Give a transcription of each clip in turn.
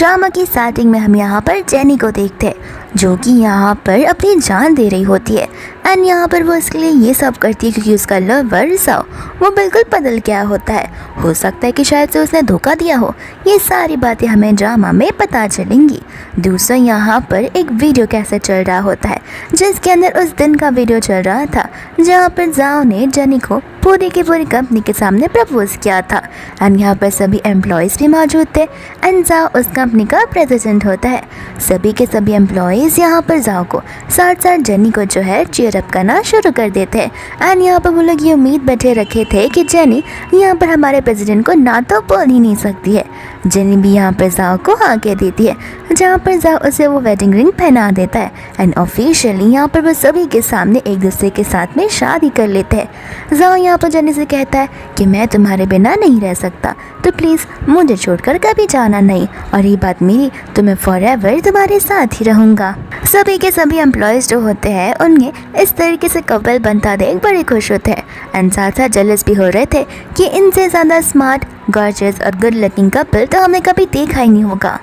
Drama की starting में हम यहाँ पर जेनी को देखते हैं जो कि यहाँ पर अपनी जान दे रही होती है एंड यहाँ पर वो इसके लिए ये सब करती है क्योंकि उसका लवर साओ वो बिल्कुल बदल गया होता है। हो सकता है कि शायद से उसने धोखा दिया हो। ये सारी बातें हमें ड्रामा में पता चलेंगी। दूसरा यहाँ पर एक वीडियो कैसेट चल रहा होता है जिसके अंदर उस दिन का वीडियो चल रहा था जहाँ पर जाओ ने जेनी को पूरी की पूरी कंपनी के सामने प्रपोज किया था एंड यहाँ पर सभी एम्प्लॉयज़ भी मौजूद थे एंड जाओ उस कंपनी का प्रेसिडेंट होता है। सभी के सभी एम्प्लॉयज़ यहाँ पर जाओ को साथ साथ जेनी को जो है चीयर अप करना शुरू कर देते हैं एंड यहाँ पर वो लोग ये उम्मीद बैठे रखे थे कि जेनी यहाँ पर हमारे प्रेसिडेंट को ना तो बोल ही नहीं सकती है। जेनी भी यहाँ पर जाओ को हाँ कह देती है जहाँ पर जाओ उसे वो वेडिंग रिंग पहना देता है एंड ऑफिशियली यहाँ पर वो सभी के सामने एक दूसरे के साथ में शादी कर लेते हैं। जाओ यहाँ पर जेनी से कहता है कि मैं तुम्हारे बिना नहीं रह सकता तो प्लीज़ मुझे छोड़कर कभी जाना नहीं और ये बात मेरी तो मैं फॉरएवर तुम्हारे साथ ही रहूँगा। सभी के सभी एम्प्लॉयज़ जो होते हैं उनमें इस तरीके से कपल बनता देख बड़े खुश होते हैं एंड साथ साथ जेलस भी हो रहे थे कि इनसे ज़्यादा स्मार्ट गॉर्जियस और गुड लुकिंग कपल तो हमने कभी देखा ही नहीं होगा।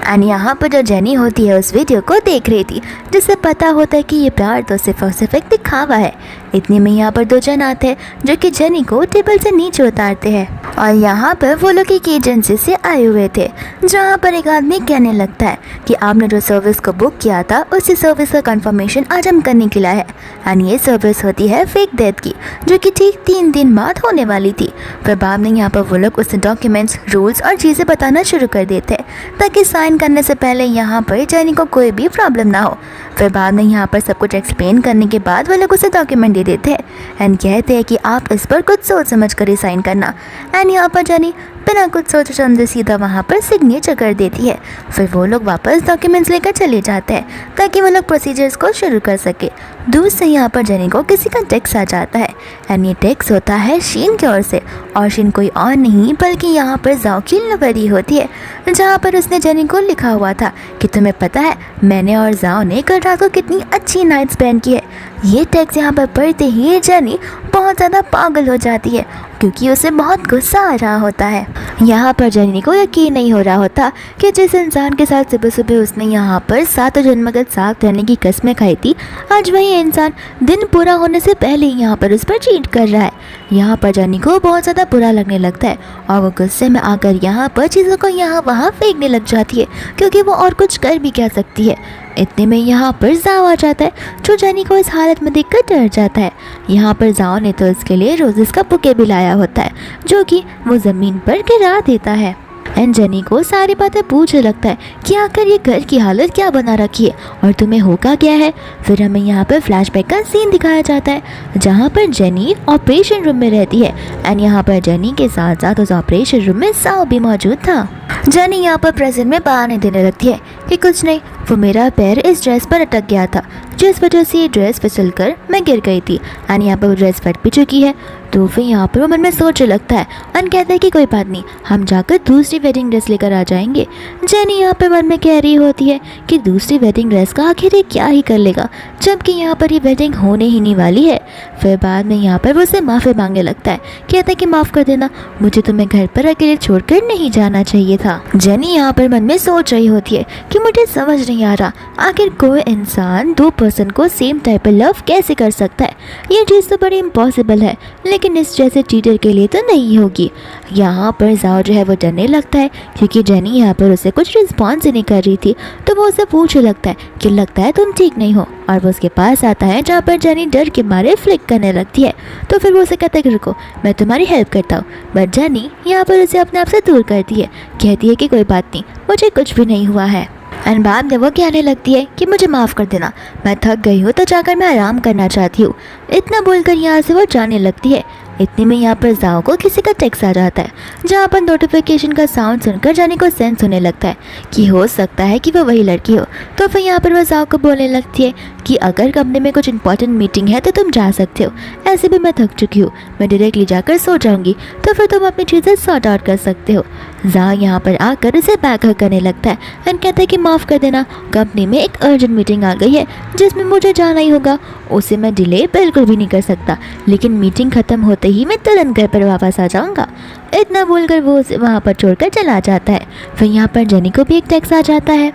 एंड यहाँ पर जो जेनी होती है उस वीडियो को देख रही थी जिससे पता होता है कि ये प्यार तो सिर्फ और सिर्फ एक दिखावा है। इतने में यहाँ पर दो जन आते हैं जो कि जेनी को टेबल से नीचे उतारते हैं और यहाँ पर वो लोग एक एजेंसी से आए हुए थे जहाँ पर एक आदमी कहने लगता है कि आपने जो सर्विस को बुक किया था उसी सर्विस का कंफर्मेशन आज हम करने के लिए है एंड ये सर्विस होती है फेक डेथ की जो कि ठीक 3 दिन बाद होने वाली थी। फिर बाद में यहाँ पर वो लोग उसे डॉक्यूमेंट्स रूल्स और चीज़ें बताना शुरू कर देते हैं ताकि साइन करने से पहले यहाँ पर जेनी को कोई भी प्रॉब्लम ना हो। फिर बाद में यहाँ पर सब कुछ एक्सप्लेन करने के बाद वो लोग उसे डॉक्यूमेंट दे देते हैं एंड कहते हैं कि आप इस पर कुछ सोच समझ कर ही साइन करना एंड यहाँ पर जेनी बिना कुछ सोचे समझे सीधा वहाँ पर सिग्नेचर कर देती है। फिर वो लोग वापस डॉक्यूमेंट्स लेकर चले जाते हैं ताकि वो लोग प्रोसीजर्स को शुरू कर सके। दूर से यहाँ पर जेनी को किसी का टेक्स्ट आ जाता है एंड ये टेक्स्ट होता है शीन की ओर से और शीन कोई और नहीं बल्कि यहाँ पर जाओ की लवरी होती है जहाँ पर उसने जेनी को लिखा हुआ था कि तुम्हें पता है मैंने और जाओ ने कल रात को कितनी अच्छी नाइट स्पेंड की है। ये टेक्स्ट यहाँ पर पढ़ते ही जेनी बहुत ज़्यादा पागल हो जाती है क्योंकि उसे बहुत गुस्सा आ रहा होता है। यहाँ पर जेनी को यकीन नहीं हो रहा होता कि जिस इंसान के साथ सुबह सुबह उसने यहाँ पर 7 जन्मगत साथ रहने की कस्में खाई थी आज वही इंसान दिन पूरा होने से पहले ही यहाँ पर उस पर चीट कर रहा है। यहाँ पर जेनी को बहुत ज़्यादा बुरा लगने लगता है और वो गुस्से में आकर यहाँ पर चीज़ों को यहाँ वहाँ फेंकने लग जाती है क्योंकि वो और कुछ कर भी क्या सकती है। इतने में यहाँ पर जाओ आ जाता है जो जेनी को इस हालत में देखकर डर जाता है। यहाँ पर जाओ ने तो इसके लिए रोजेस का बुके भी लाया होता है जो कि वो ज़मीन पर गिरा देता है एंड जेनी को सारी बातें पूछने लगता है कि आखिर ये घर की हालत क्या बना रखी है और तुम्हें होगा क्या है। फिर हमें यहाँ पर फ्लैशबैक का सीन दिखाया जाता है जहाँ पर जेनी ऑपरेशन रूम में रहती है एंड यहाँ पर जेनी के साथ साथ उस ऑपरेशन रूम में साओ भी मौजूद था। जेनी यहाँ पर प्रेजेंट में बहाने देने लगती है कि कुछ नहीं वो मेरा पैर इस ड्रेस पर अटक गया था जिस वजह से ये ड्रेस फिसल कर मैं गिर गई थी एंड यहाँ पर वो ड्रेस फट भी चुकी है। तो फिर यहाँ पर वो मन में सोचने लगता है एंड कहता है कि कोई बात नहीं हम जाकर दूसरी वेडिंग ड्रेस लेकर आ जाएंगे। जेनी यहाँ पर मन में कह रही होती है कि दूसरी वेडिंग ड्रेस का आखिर ये क्या ही कर लेगा जबकि यहाँ पर ये वेडिंग होने ही नहीं वाली है। फिर बाद में यहाँ पर वो उसे माफ़ी मांगने लगता है कहता है कि माफ़ कर देना मुझे तुम्हें घर पर अकेले छोड़कर नहीं जाना चाहिए था। जेनी यहाँ पर मन में सोच रही होती है कि मुझे समझ नहीं आ रहा आखिर कोई इंसान 2 पर्सन को सेम टाइप पर लव कैसे कर सकता है। ये चीज़ तो बड़ी इम्पॉसिबल है लेकिन इस जैसे चीटर के लिए तो नहीं होगी। यहाँ पर जाओ जो है वो डरने लगता है क्योंकि जेनी यहाँ पर उसे कुछ रिस्पॉन्स ही नहीं कर रही थी तो वो उसे पूछने लगता है कि लगता है तुम ठीक नहीं हो और वो उसके पास आता है जहाँ पर जेनी डर के मारे फ्लिक करने लगती है। तो फिर वो उसे कहता है कि रुको मैं तुम्हारी हेल्प करता हूँ बट जेनी यहाँ पर उसे अपने आप से दूर करती है कहती है कि कोई बात नहीं मुझे कुछ भी नहीं हुआ है एंड बाद में वो कहने लगती है कि मुझे माफ़ कर देना मैं थक गई हूँ तो जाकर मैं आराम करना चाहती हूँ। इतना बोलकर यहाँ से वो जाने लगती है। इतने में यहाँ पर जाओ को किसी का टेक्स्ट आ जाता है जहाँ पर नोटिफिकेशन का साउंड सुनकर जाने को सेंस होने लगता है कि हो सकता है कि वो वही लड़की हो। तो फिर यहाँ पर वो जाओ को बोलने लगती है कि अगर कंपनी में कुछ इंपॉर्टेंट मीटिंग है तो तुम जा सकते हो ऐसे भी मैं थक चुकी हूँ, मैं डायरेक्टली जाकर सो जाऊंगी, तो फिर तुम अपनी चीज़ें सॉर्ट आउट कर सकते हो। जाओ यहाँ पर आकर उसे बैक हग करने लगता है एंड कहता है कि माफ़ कर देना, कंपनी में एक अर्जेंट मीटिंग आ गई है जिसमें मुझे जाना ही होगा, उसे मैं डिले बिल्कुल भी नहीं कर सकता, लेकिन मीटिंग ख़त्म होते ही मैं तुरंत घर पर वापस आ जाऊँगा। इतना बोलकर वो उसे वहाँ पर छोड़कर चला जाता है। फिर यहाँ पर जेनी को भी एक टेक्स्ट आ जाता है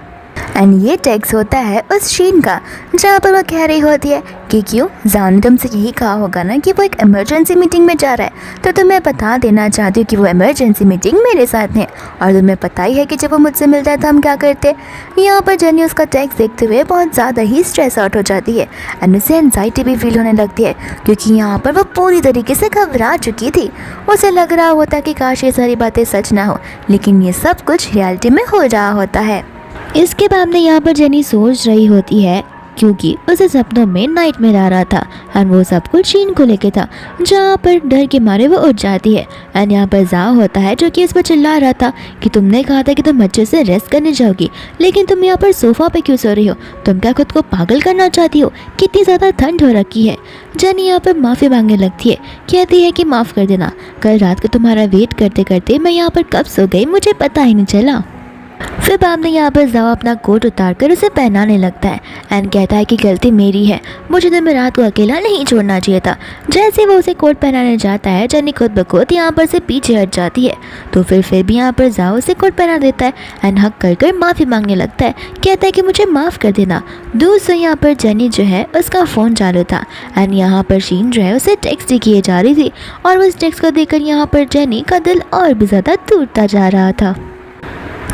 एंड ये टेक्स्ट होता है उस शीन का, जहाँ पर वो कह रही होती है कि क्यों जाओ ने तुमसे यही कहा होगा ना कि वो एक इमरजेंसी मीटिंग में जा रहा है, तो तुम्हें बता देना चाहती हूँ कि वो इमरजेंसी मीटिंग मेरे साथ है, और तुम्हें पता ही है कि जब वो मुझसे मिलता है तो हम क्या करते हैं। यहाँ पर जेनी उसका टेक्स्ट देखते हुए बहुत ज़्यादा ही स्ट्रेस आउट हो जाती है एंड उसे एनजाइटी भी फील होने लगती है, क्योंकि यहाँ पर वो पूरी तरीके से घबरा चुकी थी। उसे लग रहा होता कि काश ये सारी बातें सच ना हो, लेकिन ये सब कुछ रियलिटी में हो रहा होता है। इसके बाद में यहाँ पर जेनी सोच रही होती है, क्योंकि उसे सपनों में नाइटमेयर आ रहा था एंड वो सब कुछ शीन को लेके था, जहाँ पर डर के मारे वो उठ जाती है एंड यहाँ पर जाओ होता है जो कि इस पर चिल्ला रहा था कि तुमने कहा था कि तुम अच्छे से रेस्ट करने जाओगी, लेकिन तुम यहाँ पर सोफा पे क्यों सो रही हो, तुम क्या खुद को पागल करना चाहती हो, कितनी ज़्यादा ठंड हो रखी है। जेनी यहाँ पर माफ़ी मांगने लगती है, कहती है कि माफ़ कर देना, कल रात को तुम्हारा वेट करते करते मैं यहाँ पर कब सो गई मुझे पता ही नहीं चला। फिर बाद में यहाँ पर जाओ अपना कोट उतार कर उसे पहनाने लगता है एंड कहता है कि गलती मेरी है, मुझे तुम्हें रात को अकेला नहीं छोड़ना चाहिए था। जैसे वो उसे कोट पहनाने जाता है, जेनी खुद ब खुद यहाँ पर से पीछे हट जाती है, तो फिर भी यहाँ पर जाओ उसे कोट पहना देता है एंड हक कर माफ़ी मांगने लगता है, कहता है कि मुझे माफ़ कर देना। दूर से यहाँ पर जेनी जो है उसका फ़ोन चालू था एंड यहाँ पर शीन जो है उसे टेक्स्ट ही किए जा रही थी, और उस टेक्स्ट को देखकर यहाँ पर जेनी का दिल और भी ज़्यादा टूटता जा रहा था।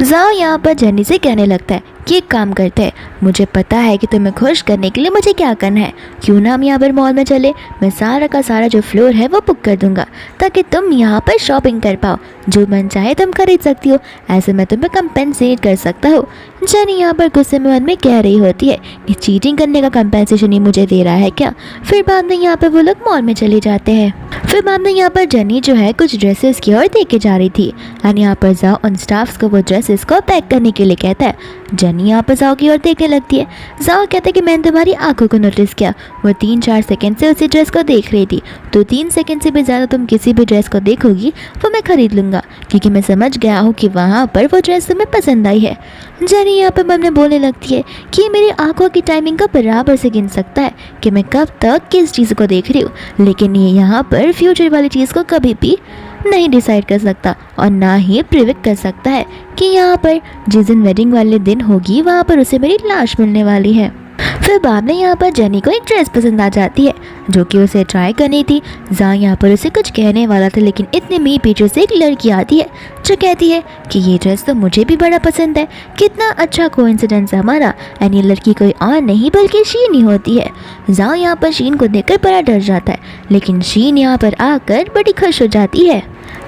जाओ यहाँ पर जेनी से कहने लगता है कि एक काम करते हैं, मुझे पता है कि तुम्हें खुश करने के लिए मुझे क्या करना है, क्यों ना हम यहाँ पर मॉल में चले, मैं सारा का सारा जो फ्लोर है वो बुक कर दूंगा ताकि तुम यहाँ पर शॉपिंग कर पाओ, जो मन चाहे तुम खरीद सकती हो, ऐसे मैं तुम्हें कंपेंसेट कर सकता हूँ। जेनी यहाँ पर गुस्से में मन में कह रही होती है कि चीटिंग करने का कंपेंसेशन ही मुझे दे रहा है क्या। फिर बाद में यहाँ पर वो लोग मॉल में चले जाते हैं। फिर बाद में यहाँ पर जेनी जो है कुछ ड्रेसेस की ओर देखे जा रही थी एंड यहाँ पर जाओ उन स्टाफ्स को वो ड्रेसेस को पैक करने के लिए कहता है। जेनी यहाँ पर जाओ की ओर देखने लगती है। जाओ कहता है कि मैंने तुम्हारी आंखों को नोटिस किया, वो 3-4 सेकंड से उसी ड्रेस को देख रही थी, तो 3 सेकंड से भी ज़्यादा तुम किसी भी ड्रेस को देखोगी वो मैं खरीद लूँगा, क्योंकि मैं समझ गया हूँ कि वहाँ पर वो ड्रेस तुम्हें पसंद आई है। जेनी यहाँ पर मन में बोलने लगती है कि मेरी आंखों की टाइमिंग को बराबर से गिन सकता है कि मैं कब तक किस चीज़ को देख रही हूँ, लेकिन ये यहाँ पर फ्यूचर वाली चीज़ को कभी भी नहीं डिसाइड कर सकता और ना ही प्रिडिक्ट कर सकता है कि यहाँ पर जिस दिन वेडिंग वाले दिन होगी वहाँ पर उसे मेरी लाश मिलने वाली है। फिर बाद में यहाँ पर जेनी को एक ड्रेस पसंद आ जाती है जो कि उसे ट्राई करनी थी। जहाँ यहाँ पर उसे कुछ कहने वाला था, लेकिन इतने में पीछे से एक लड़की आती है जो कहती है कि ये ड्रेस तो मुझे भी बड़ा पसंद है, कितना अच्छा कोइंसिडेंस है हमारा। एंड ये लड़की कोई और नहीं बल्कि शीन ही होती है। जहाँ यहाँ पर शीन को देखकर बड़ा डर जाता है, लेकिन शीन यहाँ पर आकर बड़ी खुश हो जाती है।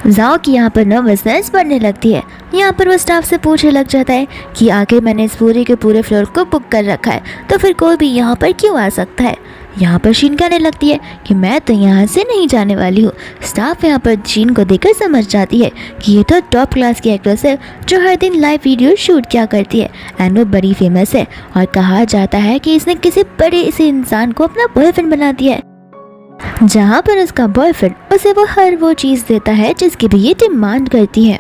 जाओ की यहाँ पर नर्वसनेस बढ़ने लगती है। यहाँ पर वो स्टाफ से पूछने लग जाता है कि आखिर मैंने इस पूरे के पूरे फ्लोर को बुक कर रखा है, तो फिर कोई भी यहाँ पर क्यों आ सकता है। यहाँ पर शीन कहने लगती है कि मैं तो यहाँ से नहीं जाने वाली हूँ। स्टाफ यहाँ पर शीन को देखकर समझ जाती है कि ये तो टॉप क्लास की एक्ट्रेस है जो हर दिन लाइव वीडियो शूट किया करती है एंड वो बड़ी फेमस है, और कहा जाता है कि इसने किसी बड़े से इंसान को अपना बॉयफ्रेंड बना दिया है, जहाँ पर उसका बॉयफ्रेंड उसे वो हर वो चीज़ देता है जिसकी भी ये डिमांड करती है।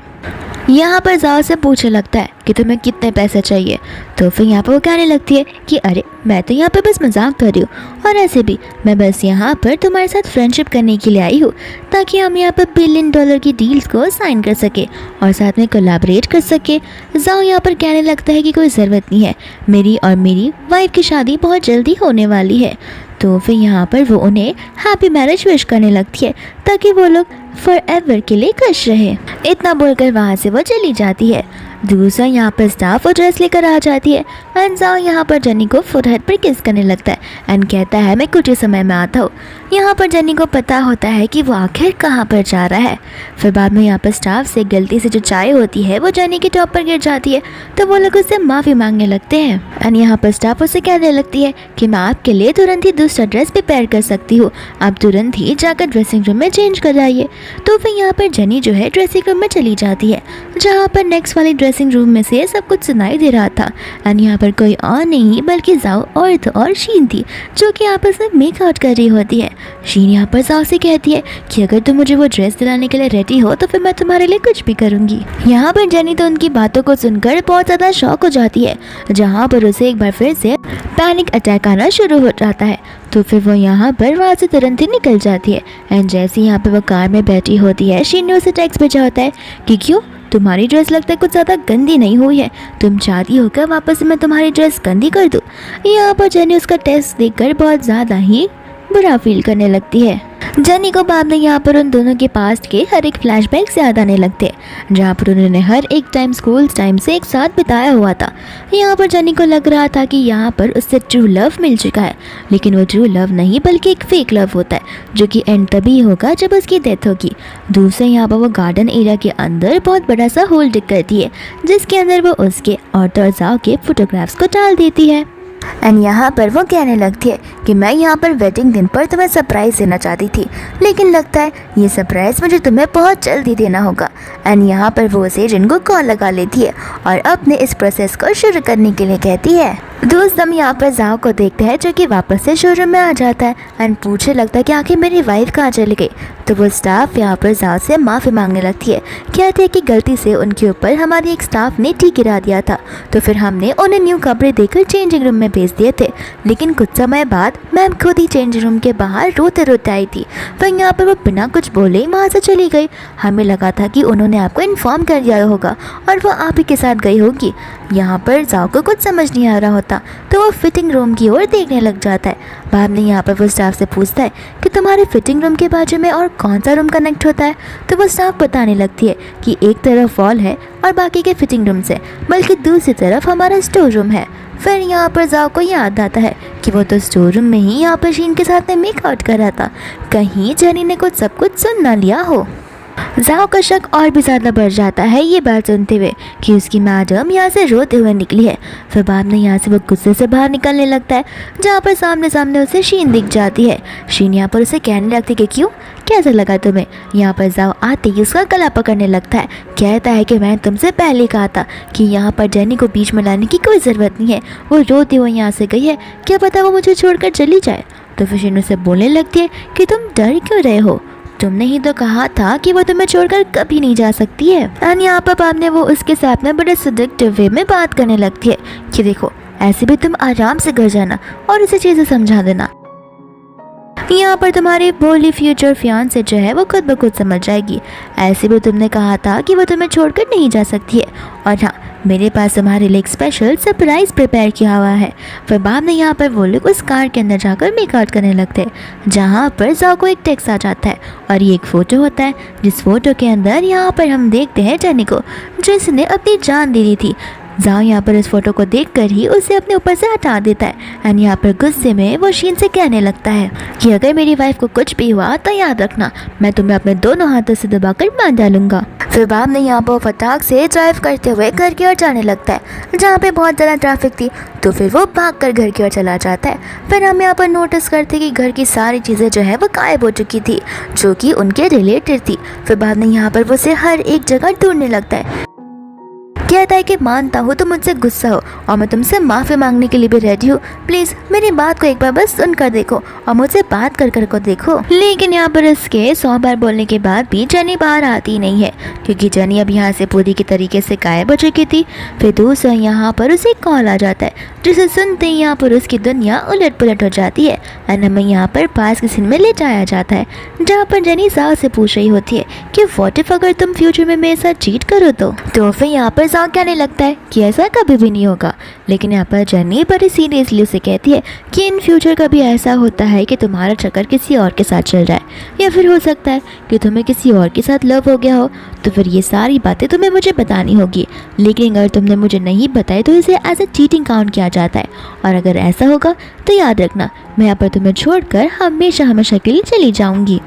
यहाँ पर जाओ से पूछने लगता है कि तुम्हें कितने पैसे चाहिए, तो फिर यहाँ पर वो कहने लगती है कि अरे मैं तो यहाँ पर बस मजाक कर रही हूँ, और ऐसे भी मैं बस यहाँ पर तुम्हारे साथ फ्रेंडशिप करने के लिए आई हूँ ताकि हम यहाँ पर $1 बिलियन की डील्स को साइन कर सके और साथ में कोलैबोरेट कर सके। जाओ यहाँ पर कहने लगता है कि कोई ज़रूरत नहीं है, मेरी और मेरी वाइफ की शादी बहुत जल्दी होने वाली है। तो फिर यहाँ पर वो उन्हें हैप्पी मैरिज विश करने लगती है ताकि वो लोग फॉरएवर के लिए खुश रहे। इतना बोलकर वहाँ से वो चली जाती है। दूसरा यहाँ पर स्टाफ वो ड्रेस लेकर आ जाती है एंड जाओ यहाँ पर जेनी को फुटहेड पर किस करने लगता है एंड कहता है मैं कुछ ही समय में आता हूँ। यहाँ पर जेनी को पता होता है कि वो आखिर कहाँ पर जा रहा है। फिर बाद में यहाँ पर स्टाफ से गलती से जो चाय होती है वो जेनी के टॉप पर गिर जाती है, तो वो लोग उससे माफ़ी मांगने लगते हैं एंड यहाँ पर स्टाफ उससे कहने लगती है कि मैं आपके लिए तुरंत ही दूसरा ड्रेस प्रिपेयर कर सकती हूँ, आप तुरंत ही जाकर ड्रेसिंग रूम में चेंज कर आइए। तो फिर यहाँ पर जेनी जो है ड्रेसिंग रूम में चली जाती है, जहाँ पर नेक्स्ट वाली ड्रेसिंग रूम में से सब कुछ सुनाई दे रहा था एंड यहाँ पर पर कोई और नहीं बल्कि जाओ और शीन थी, जो कि आपस में मेकआउट कर रही होती है। शीन यहाँ पर जाओ से कहती है कि अगर तुम मुझे वो ड्रेस दिलाने के लिए रेडी हो तो फिर मैं तुम्हारे लिए कुछ भी करूँगी। यहाँ पर जेनी तो उनकी बातों को सुनकर बहुत ज़्यादा शॉक हो जाती है, जहाँ पर उसे एक बार फिर से पैनिक अटैक आना शुरू हो जाता है। तो फिर वो यहाँ पर वहाँ से तुरंत ही निकल जाती है। एंड जैसे यहाँ पर वो कार में बैठी होती है, शीन ने उसे टेक्स्ट भेजा होता है कि क्यों तुम्हारी ड्रेस लगता है कुछ ज़्यादा गंदी नहीं हुई है, तुम चाहती हो क्या वापस से मैं तुम्हारी ड्रेस गंदी कर दूँ। यहाँ पर जेनी उसका टेस्ट देखकर बहुत ज़्यादा ही बुरा फील करने लगती है। जेनी को बाद में यहाँ पर उन दोनों के पास्ट के हर एक फ्लैशबैक्स याद आने लगते हैं, जहाँ पर उन्होंने हर एक टाइम स्कूल टाइम से एक साथ बिताया हुआ था। यहाँ पर जेनी को लग रहा था कि यहाँ पर उससे ट्रू लव मिल चुका है, लेकिन वो ट्रू लव नहीं बल्कि एक फेक लव होता है, जो कि एंड तभी होगा जब उसकी डेथ होगी। दूसरे यहाँ पर वो गार्डन एरिया के अंदर बहुत बड़ा सा होल डिग करती है, जिसके अंदर वो उसके और तोरजाओ के फोटोग्राफ्स को डाल देती है। एंड यहाँ पर वो कहने लगती है कि मैं यहाँ पर वेडिंग दिन पर तुम्हें सरप्राइज़ देना चाहती थी, लेकिन लगता है ये सरप्राइज़ मुझे तुम्हें बहुत जल्दी देना होगा। एंड यहाँ पर वो उसे जिन को कॉल लगा लेती है और अपने इस प्रोसेस को शुरू करने के लिए कहती है। दोस्त हम यहाँ पर जाओ को देखते हैं, जो कि वापस से शोरूम में आ जाता है एंड पूछने लगता है कि आखिर मेरी वाइफ कहाँ चली गई। तो वो स्टाफ यहाँ पर जाओ से माफ़ी मांगने लगती है, कहते हैं कि गलती से उनके ऊपर हमारी एक स्टाफ ने ठीक गिरा दिया था, तो फिर हमने उन्हें न्यू कपड़े देकर चेंजिंग रूम में भेज दिए थे, लेकिन कुछ समय बाद मैम खुद ही चेंजिंग रूम के बाहर रोते रोते आई थी। पर यहाँ पर वो बिना कुछ बोले ही वहाँ से चली गई। हमें लगा था कि उन्होंने आपको इन्फॉर्म कर दिया होगा और वो आप ही के साथ गई होगी। यहाँ पर जाओ को कुछ समझ नहीं आ रहा होता, तो वो फिटिंग रूम की ओर देखने लग जाता है। बाद में यहाँ पर वो स्टाफ से पूछता है कि तुम्हारे फिटिंग रूम के बाजू में और कौन सा रूम कनेक्ट होता है। तो वो स्टाफ बताने लगती है कि एक तरफ वॉल है और बाकी के फिटिंग रूम से, बल्कि दूसरी तरफ हमारा स्टोर रूम है। फिर यहाँ पर जाओ को याद आता है कि वो तो स्टोर रूम में ही यहाँ पर शीन के साथ में मेकआउट कर रहा था, कहीं जेनी ने कुछ सब कुछ सुन ना लिया हो। जाओ का शक और भी ज़्यादा बढ़ जाता है ये बात सुनते हुए कि उसकी मैडम यहाँ से रोते हुए निकली है। फिर बाद में यहाँ से वो गुस्से से बाहर निकलने लगता है, जहाँ पर सामने सामने उसे शीन दिख जाती है। शीन यहाँ पर उसे कहने लगती कि क्यों, कैसा लगा तुम्हें। यहाँ पर जाओ आते ही उसका गला पकड़ने लगता है, कहता है कि मैं तुमसे पहले कहा था कि यहाँ पर जेनी को बीच में लाने की कोई ज़रूरत नहीं है, वो रोती हुई यहाँ से गई है, क्या पता वो मुझे छोड़कर चली जाए। तो फिर शीन उसे बोलने लगती है कि तुम डर क्यों रहे हो, तुमने ही तो कहा था कि वो तुम्हें छोड़कर कभी नहीं जा सकती है। एंड यहाँ पर बाद में वो उसके साथ में बड़े सदिक्टिव वे में बात करने लगती है कि देखो ऐसे भी तुम आराम से घर जाना और इसे चीज़ें समझा देना, यहाँ पर तुम्हारी भोली फ्यूचर फियांसे जो है वो खुद ब खुद समझ जाएगी। ऐसे भी तुमने कहा था कि वो तुम्हें छोड़कर नहीं जा सकती है, और हाँ मेरे पास तुम्हारे लिए एक स्पेशल सरप्राइज प्रिपेयर किया हुआ है। फिर बाद में यहाँ पर वो लोग उस कार के अंदर जाकर मेकआउट करने लगते हैं, जहाँ पर जाओ को एक टेक्स्ट आ जाता है और ये एक फ़ोटो होता है, जिस फोटो के अंदर यहाँ पर हम देखते हैं जेनी को, जिसने अपनी जान दे दी थी। जाओ यहाँ पर इस फोटो को देखकर ही उसे अपने ऊपर से हटा देता है एंड यहाँ पर गुस्से में वो शीन से कहने लगता है कि अगर मेरी वाइफ को कुछ भी हुआ तो याद रखना मैं तुम्हें अपने दोनों हाथों से दबाकर मार डालूंगा। फिर बाद में यहाँ पर फटाक से ड्राइव करते हुए घर की ओर जाने लगता है, जहाँ पे बहुत ज़्यादा ट्रैफिक थी, तो फिर वो भागकर घर की ओर चला जाता है। फिर हम यहाँ पर नोटिस करते कि घर की सारी चीज़ें जो है वो गायब हो चुकी थी, जो कि उनके रिलेटेड थी। फिर बाद में यहाँ पर वो उसे हर एक जगह ढूंढने लगता है, कहता है कि मानता हूँ तुम मुझसे गुस्सा हो और मैं तुमसे माफ़ी मांगने के लिए भी रेडी हूँ, प्लीज़ मेरी बात को एक बार बस सुनकर देखो और मुझसे बात कर कर को देखो। लेकिन यहाँ पर इसके 100 बार बोलने के बाद भी जेनी बाहर आती नहीं है, क्योंकि जेनी अब यहाँ से पूरी की तरीके से गायब हो चुकी थी। फिर दूसरा यहाँ पर उसे कॉल आ जाता है, जिसे सुनते ही यहाँ पर उसकी दुनिया उलट पुलट हो जाती है एंड हमें यहाँ पर पास के सीन में ले जाया जाता है, जहाँ पर जेनी जाओ से पूछ रही होती है कि व्हाट इफ अगर तुम फ्यूचर में मेरे साथ चीट करो तो फिर यहाँ पर जाओ कहने लगता है कि ऐसा कभी भी नहीं होगा। लेकिन यहाँ पर जेनी बड़ी सीरियसली उसे कहती है कि इन फ्यूचर कभी ऐसा होता है कि तुम्हारा चक्कर किसी और के साथ चल रहा है, या फिर हो सकता है कि तुम्हें किसी और के साथ लव हो गया हो, तो फिर ये सारी बातें तुम्हें मुझे बतानी होगी। लेकिन अगर तुमने मुझे नहीं बताई तो इसे एज ए चीटिंग काउंट किया जाता है, और अगर ऐसा होगा तो याद रखना मैं यहाँ पर तुम्हें छोड़कर हमेशा हमेशा के लिए चली जाऊँगी।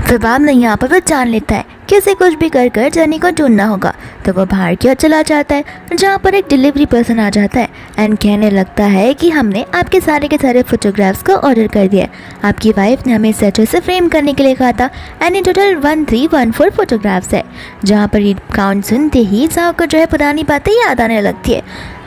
फिर बाद में यहाँ पर वो जान लेता है कि उसे कुछ भी कर कर जेनी को ढूंढना होगा, तो वो बाहर की ओर चला जाता है, जहाँ पर एक डिलीवरी पर्सन आ जाता है एंड कहने लगता है कि हमने आपके सारे के सारे फोटोग्राफ्स को ऑर्डर कर दिया। आपकी वाइफ ने हमें इसे अच्छे से फ्रेम करने के लिए कहा था एंड इन टोटल 1314 फोटोग्राफ्स है। जहाँ पर ये काउंट सुनते ही जाओ को जो है पुरानी बातें याद आने लगती है,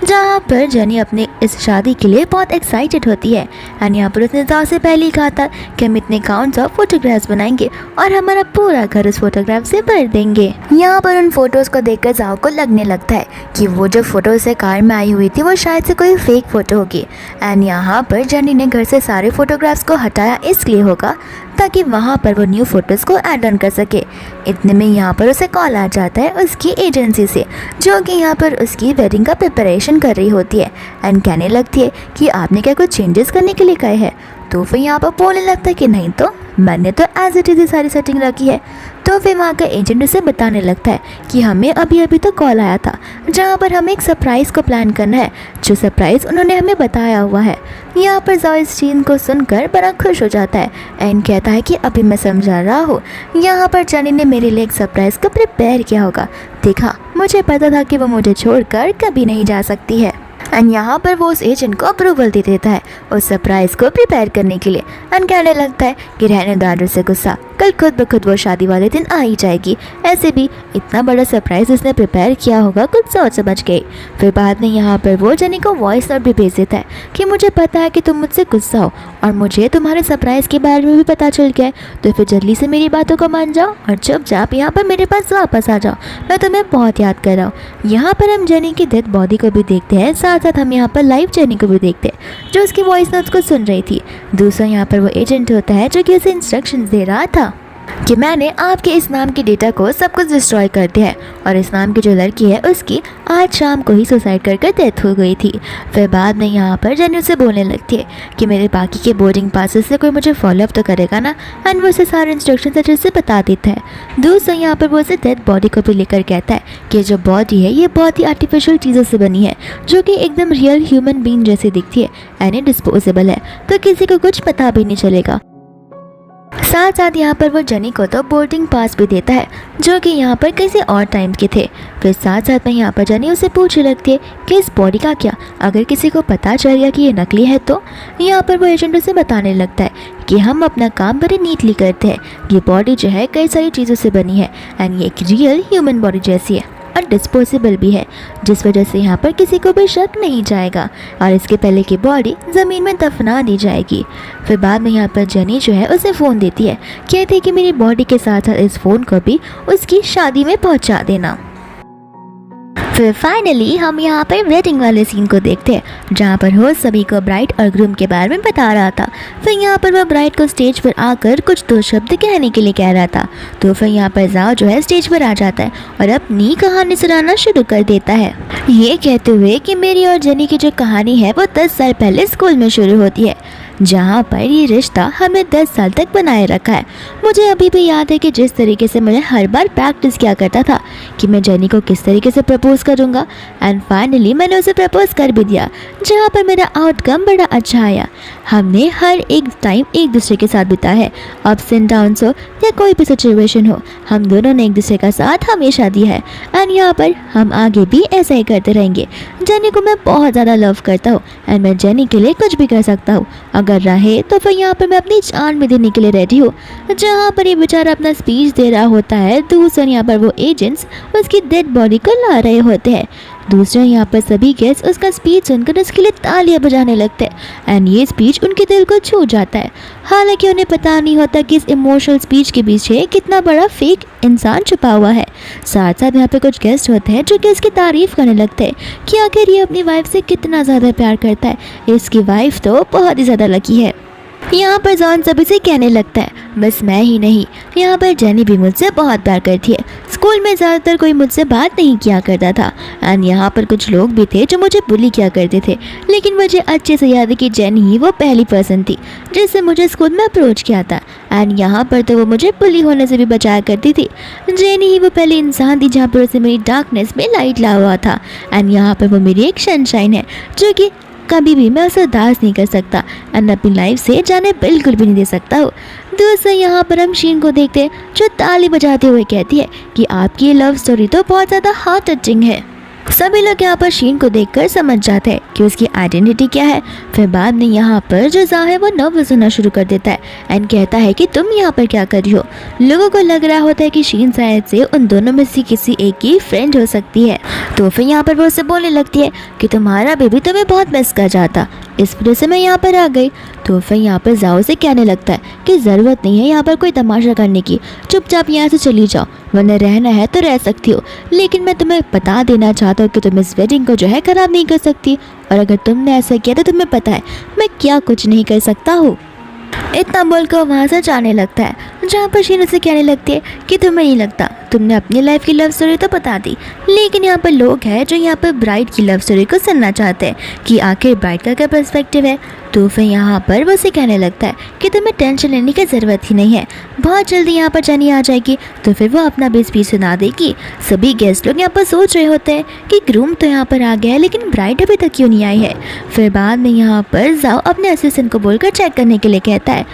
जहाँ पर जेनी अपने इस शादी के लिए बहुत एक्साइटेड होती है। एंड यहाँ पर उसने ज़्यादा से पहले ही कहा था कि हम इतने काउंट्स ऑफ फोटोग्राफ्स बनाएंगे और हमारा पूरा घर उस फोटोग्राफ से भर देंगे। यहाँ पर उन फोटोज़ को देखकर जाओ को लगने लगता है कि वो जो फोटो से कार में आई हुई थी वो शायद से कोई फेक फ़ोटो होगी। एंड यहाँ पर जेनी ने घर से सारे फोटोग्राफ्स को हटाया इसलिए होगा ताकि वहाँ पर वो न्यू फोटोज़ को ऐड ऑन कर सके। इतने में यहाँ पर उसे कॉल आ जाता है उसकी एजेंसी से, जो कि यहाँ पर उसकी वेडिंग का प्रिपरेशन कर रही होती है। एंड कहने लगती है कि आपने क्या कुछ चेंजेस करने के लिए कहे हैं। तो फिर यहाँ पर बोलने लगता है कि नहीं तो मैंने तो एज इट इज़ सारी सेटिंग रखी है। तो फिर वहाँ का एजेंट उसे बताने लगता है कि हमें अभी अभी तो कॉल आया था जहाँ पर हमें एक सरप्राइज़ को प्लान करना है, जो सरप्राइज़ उन्होंने हमें बताया हुआ है। यहाँ पर जाओ इस चीज़ को सुनकर बड़ा खुश हो जाता है एंड कहता है कि अभी मैं समझा रहा हूँ, यहाँ पर जेनी ने मेरे लिए एक सरप्राइज़ को प्रिपेयर किया होगा। देखा, मुझे पता था कि वो मुझे छोड़कर कभी नहीं जा सकती है। एंड यहाँ पर वो उस एजेंट को अप्रूवल दे देता है उस सरप्राइज़ को प्रिपेयर करने के लिए। एंड कहने लगता है कि रहने दादर से गुस्सा, कल खुद ब खुद वो शादी वाले दिन आ ही जाएगी। ऐसे भी इतना बड़ा सरप्राइज़ उसने प्रिपेयर किया होगा, कुछ सोच समझ गई। फिर बाद में यहाँ पर वो जेनी को वॉइस नोट भी भेज देता है कि मुझे पता है कि तुम मुझसे गुस्सा हो और मुझे तुम्हारे सरप्राइज़ के बारे में भी पता चल गया है, तो फिर जल्दी से मेरी बातों को मान जाओ और चुपचाप यहाँ पर मेरे पास वापस आ जाओ, मैं तुम्हें बहुत याद कर रहा हूँ। यहाँ पर हम जेनी की डेड बॉडी को भी देखते हैं, साथ साथ हम यहाँ पर लाइव जेनी को भी देखते हैं जो उसकी वॉइस नोट्स को सुन रही थी। दूसरा यहाँ पर वो एजेंट होता है जो कि उसे इंस्ट्रक्शंस दे रहा था कि मैंने आपके इस नाम के डेटा को सब कुछ डिस्ट्रॉय कर दिया है और इस नाम की जो लड़की है उसकी आज शाम को ही सुसाइड करके डेथ हो गई थी। फिर बाद में यहाँ पर जेनी उसे बोलने लगती है कि मेरे बाकी के बोर्डिंग पासेस से कोई मुझे फॉलोअप तो करेगा ना। एंड वो उसे सारे इंस्ट्रक्शन अच्छे से बता देता है। दूसरा यहाँ पर वो उसे डेड बॉडी को भी लेकर कहता है कि जो बॉडी है ये बहुत ही आर्टिफिशियल चीज़ों से बनी है, जो कि एकदम रियल ह्यूमन बीइंग जैसी दिखती है एंड ये डिस्पोजेबल है, तो किसी को कुछ पता भी नहीं चलेगा। साथ साथ यहाँ पर वो जेनी को तो बोर्डिंग पास भी देता है जो कि यहाँ पर किसी और टाइम के थे। फिर साथ साथ में यहाँ पर जेनी उसे पूछने लगती है कि इस बॉडी का क्या, अगर किसी को पता चल गया कि ये नकली है तो। यहाँ पर वो एजेंट उसे बताने लगता है कि हम अपना काम बड़े नीटली करते हैं, ये बॉडी जो है कई सारी चीज़ों से बनी है एंड ये एक रियल ह्यूमन बॉडी जैसी है और डिस्पोजेबल भी है, जिस वजह से यहाँ पर किसी को भी शक नहीं जाएगा और इसके पहले की बॉडी ज़मीन में दफना दी जाएगी। फिर बाद में यहाँ पर जेनी जो है उसे फ़ोन देती है, कहती है कि मेरी बॉडी के साथ साथ इस फ़ोन को भी उसकी शादी में पहुँचा देना। फिर फाइनली हम यहाँ पर वेडिंग वाले सीन को देखते हैं जहाँ पर होस्ट सभी को ब्राइड और ग्रूम के बारे में बता रहा था। फिर यहाँ पर वह ब्राइड को स्टेज पर आकर कुछ दो शब्द कहने के लिए कह रहा था। तो फिर यहाँ पर जाओ जो है स्टेज पर आ जाता है और अपनी कहानी सुनाना शुरू कर देता है, ये कहते हुए कि मेरी और जेनी की जो कहानी है वो 10 साल पहले स्कूल में शुरू होती है, जहाँ पर ये रिश्ता हमें 10 साल तक बनाए रखा है। मुझे अभी भी याद है कि जिस तरीके से मैं हर बार प्रैक्टिस किया करता था कि मैं जेनी को किस तरीके से प्रपोज करूँगा एंड फाइनली मैंने उसे प्रपोज कर भी दिया, जहाँ पर मेरा आउटकम बड़ा अच्छा आया। हमने हर एक टाइम एक दूसरे के साथ बिताया है, अप्स एंड डाउन्स हो या कोई भी सिचुएशन हो, हम दोनों ने एक दूसरे का साथ हमेशा दिया है एंड यहाँ पर हम आगे भी ऐसा ही करते रहेंगे। जेनी को मैं बहुत ज़्यादा लव करता हूँ एंड मैं जेनी के लिए कुछ भी कर सकता हूँ, अगर रहे तो फिर यहाँ पर मैं अपनी जान भी देने के लिए रेडी हूँ। जहाँ पर ये बेचारा अपना स्पीच दे रहा होता है, दूसरा यहाँ पर वो एजेंट्स उसकी डेड बॉडी को ला रहे होते हैं। दूसरे यहाँ पर सभी गेस्ट उसका स्पीच सुनकर उसके लिए तालियां बजाने लगते हैं एंड ये स्पीच उनके दिल को छू जाता है। हालांकि उन्हें पता नहीं होता कि इस इमोशनल स्पीच के पीछे कितना बड़ा फेक इंसान छुपा हुआ है। साथ साथ यहाँ पे कुछ गेस्ट होते हैं जो कि इसकी तारीफ करने लगते हैं कि आखिर ये अपनी वाइफ से कितना ज़्यादा प्यार करता है, इसकी वाइफ तो बहुत ही ज़्यादा लकी है। यहाँ पर जॉन सभी से कहने लगता है बस मैं ही नहीं, यहाँ पर जेनी भी मुझसे बहुत प्यार करती है। स्कूल में ज़्यादातर कोई मुझसे बात नहीं किया करता था एंड यहाँ पर कुछ लोग भी थे जो मुझे बुली किया करते थे, लेकिन मुझे अच्छे से याद है कि जेनी ही वो पहली पर्सन थी जिससे मुझे स्कूल में अप्रोच किया था एंड यहाँ पर तो वो मुझे बुली होने से भी बचाया करती थी। जेनी ही वो पहली इंसान थी जहाँ पर उसे मेरी डार्कनेस में लाइट ला हुआ था एंड यहाँ पर वो मेरी एक सनशाइन है जो कि कभी भी मैं उसे उदास नहीं कर सकता एंड अपनी लाइफ से जाने बिल्कुल भी नहीं दे सकता हूँ। दूसरा यहाँ पर हम शीन को देखते हैं जो ताली बजाते हुए कहती है कि आपकी ये लव स्टोरी तो बहुत ज़्यादा हार्ट टचिंग है। सभी लोग यहाँ पर शीन को देखकर समझ जाते हैं कि उसकी आइडेंटिटी क्या है। फिर बाद में यहाँ पर जो जाओ है वो नर्वस होना शुरू कर देता है एंड कहता है कि तुम यहाँ पर क्या कर रही हो। लोगों को लग रहा होता है कि शीन शायद से उन दोनों में से किसी एक की फ्रेंड हो सकती है। तो फिर यहाँ पर वो उससे बोलने लगती है कि तुम्हारा बेबी तुम्हें बहुत मिस कर जाता, इस वजह से मैं यहाँ पर आ गई। तो फिर यहाँ पर जाओ से कहने लगता है कि ज़रूरत नहीं है यहाँ पर कोई तमाशा करने की, चुपचाप यहाँ से चली जाओ, वरना रहना है तो रह सकती हो, लेकिन मैं तुम्हें बता देना चाहता हूँ कि तुम इस वेडिंग को जो है ख़राब नहीं कर सकती, और अगर तुमने ऐसा किया तो तुम्हें पता है मैं क्या कुछ नहीं कर सकता हूँ। इतना बोलकर वहाँ से जाने लगता है, जहाँ पर शीन उसे कहने लगती है कि तुम्हें नहीं लगता तुमने अपनी लाइफ की लव स्टोरी तो बता दी, लेकिन यहाँ पर लोग हैं जो यहाँ पर ब्राइड की लव स्टोरी को सुनना चाहते हैं कि आखिर ब्राइड का क्या पर्सपेक्टिव है। तो फिर यहाँ पर वो उसे कहने लगता है कि तुम्हें टेंशन लेने की ज़रूरत ही नहीं है, बहुत जल्दी यहाँ पर जेनी आ जाएगी। तो फिर वो अपना भी स्पीच सुना देगी। सभी गेस्ट लोग यहाँ पर सोच रहे होते हैं कि ग्रूम तो यहाँ पर आ गया है, लेकिन ब्राइड अभी तक क्यों नहीं आई है। फिर बाद में यहाँ पर जाओ अपने असिस्टेंट को बोलकर चेक करने के लिए कहता है।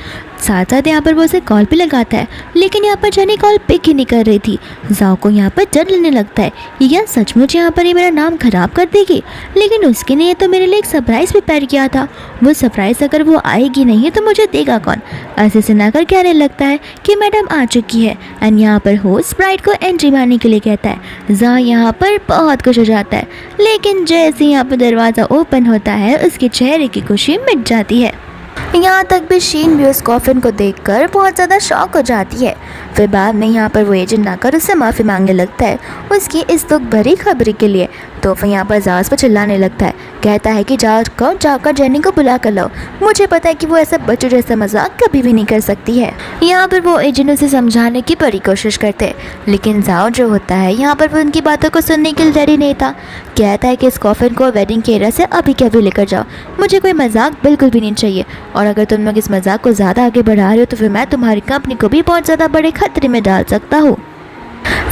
साथ साथ यहाँ पर वो उसे कॉल भी लगाता है, लेकिन यहाँ पर जेनी कॉल पिक ही नहीं कर रही थी। जाओ को यहाँ पर डर लेने लगता है, यह सचमुच यहाँ पर ही मेरा नाम खराब कर देगी, लेकिन उसके लिए तो मेरे लिए एक सरप्राइज़ प्रिपेयर किया था, वो सरप्राइज़ अगर वो आएगी नहीं तो मुझे देगा कौन। ऐसे सुनाकर कहने लगता है कि मैडम आ चुकी है एंड यहाँ पर होस्ट ब्राइड को एंट्री मारने के लिए कहता है। जाओ यहाँ पर बहुत खुश हो जाता है, लेकिन जैसे यहाँ पर दरवाज़ा ओपन होता है उसके चेहरे की खुशी मिट जाती है। यहाँ तक भी शीन भी उस कॉफिन को देखकर बहुत ज़्यादा शॉक हो जाती है। फिर बाद में यहाँ पर वो एजेंट आकर उससे माफ़ी मांगने लगता है उसकी इस दुख भरी खबरी के लिए। तो फिर यहाँ पर जाओ पर चिल्लाने लगता है, कहता है कि जाकर जेनी को बुला कर लाओ, मुझे पता है कि वो ऐसा बच्चों जैसा मजाक कभी भी नहीं कर सकती है। यहाँ पर वो एजेंट उसे समझाने की बड़ी कोशिश करते हैं, लेकिन जाओ जो होता है यहाँ पर वो उनकी बातों को सुनने के लिए रेडी नहीं था। कहता है कि इस कॉफिन को वेडिंग के एरिया से अभी के अभी लेकर जाओ, मुझे कोई मजाक बिल्कुल भी नहीं चाहिए, और अगर तुम लोग इस मजाक को ज़्यादा आगे बढ़ा रहे हो तो फिर मैं तुम्हारी कंपनी को भी बहुत ज़्यादा बड़े खतरे में डाल सकता हूँ।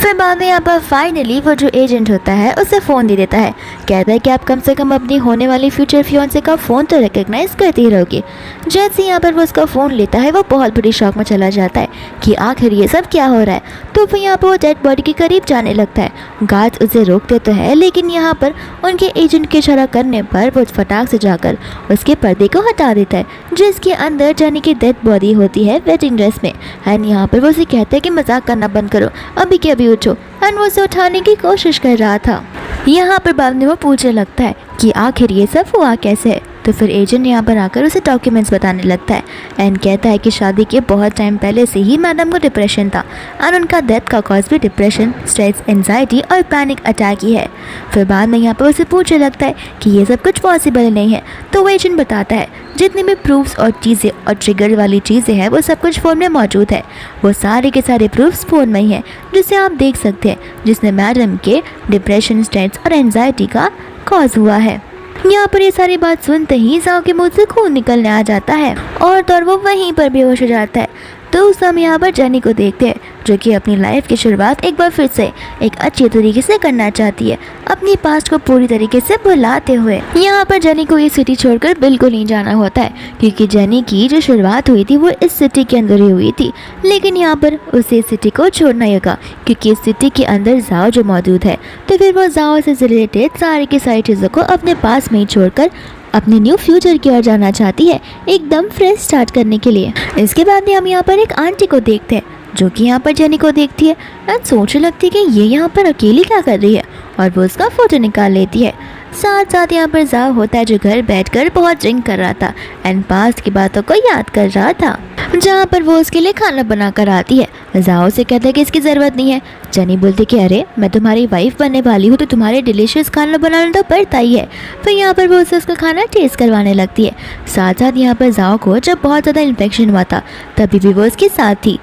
फिर बाद में यहाँ पर फाइनली वो जो एजेंट होता है उसे फ़ोन दे देता है। कहता है कि आप कम से कम अपनी होने वाली फ्यूचर फियांसे का फ़ोन तो रिकग्नाइज़ करते ही रहोगे। जैसे यहाँ पर वो उसका फ़ोन लेता है वो बहुत बड़ी शॉक में चला जाता है कि आखिर ये सब क्या हो रहा है। तो फिर यहाँ पर वो डेड बॉडी के करीब जाने लगता है। गार्ड्स उसे रोकते तो है, लेकिन यहाँ पर उनके एजेंट के इशारा करने पर वो फटाक से जाकर उसके पर्दे को हटा देता है, जिसके अंदर जेनी की डेड बॉडी होती है वेडिंग ड्रेस में। एंड यहाँ पर वो उसे कहता है कि मजाक करना बंद करो, अभी के अभी उठो। एंड वो उसे उठाने की कोशिश कर रहा था। यहाँ पर बाद में वो पूछने लगता है कि आखिर ये सब हुआ कैसे है। तो फिर एजेंट यहाँ पर आकर उसे डॉक्यूमेंट्स बताने लगता है एंड कहता है कि शादी के बहुत टाइम पहले से ही मैडम को डिप्रेशन था और उनका डेथ का कॉज भी डिप्रेशन, स्ट्रेस, एंजाइटी और पैनिक अटैक ही है। फिर बाद में यहाँ पर उसे पूछने लगता है कि ये सब कुछ पॉसिबल नहीं है। तो वो एजेंट बताता है जितने भी प्रूफ्स और चीज़ें और ट्रिगर वाली चीज़ें हैं वो सब कुछ फ़ोन में मौजूद है, वो सारे के सारे प्रूफ्स फ़ोन में ही हैं जिसे आप देख सकते हैं, जिसने मैडम के डिप्रेशन, स्ट्रेस और एंजाइटी का कॉज हुआ है। यहाँ पर ये सारी बात सुनते ही जाओ के मुंह से खून निकलने आ जाता है और वो वहीं पर बेहोश हो जाता है। तो उस समय यहाँ पर जेनी को देखते हैं जो कि अपनी लाइफ की शुरुआत एक बार फिर से एक अच्छी तरीके से करना चाहती है, अपनी पास्ट को पूरी तरीके से भुलाते हुए। यहाँ पर जेनी को ये सिटी छोड़कर बिल्कुल नहीं जाना होता है, क्योंकि जेनी की जो शुरुआत हुई थी वो इस सिटी के अंदर ही हुई थी, लेकिन यहाँ पर उसे इस सिटी को छोड़ना ही होगा क्योंकि इस सिटी के अंदर जाओ जो मौजूद है। तो फिर वो जाओ से रिलेटेड सारी की सारी चीज़ों को अपने पास में ही छोड़कर अपने न्यू फ्यूचर की ओर जाना चाहती है, एकदम फ्रेश स्टार्ट करने के लिए। इसके बाद में हम यहाँ पर एक आंटी को देखते हैं जो कि यहाँ पर जेनी को देखती है और सोचने लगती है कि ये यहाँ पर अकेली क्या कर रही है, और वो उसका फ़ोटो निकाल लेती है। साथ साथ यहाँ पर जाओ होता है जो घर बैठकर बहुत ड्रिंक कर रहा था एंड पास्ट की बातों को याद कर रहा था, जहाँ पर वो उसके लिए खाना बना कर आती है। जाओ से कहता है कि इसकी ज़रूरत नहीं है। जेनी बोलती कि अरे मैं तुम्हारी वाइफ बनने वाली हूँ तो तुम्हारे डिलीशियस खाना बनाना तो पड़ता ही है। फिर यहाँ पर वो उसे उसका खाना टेस्ट करवाने लगती है। साथ साथ यहाँ पर जाओ को जब बहुत ज़्यादा इन्फेक्शन हुआ था तभी भी वो उसके साथ थी।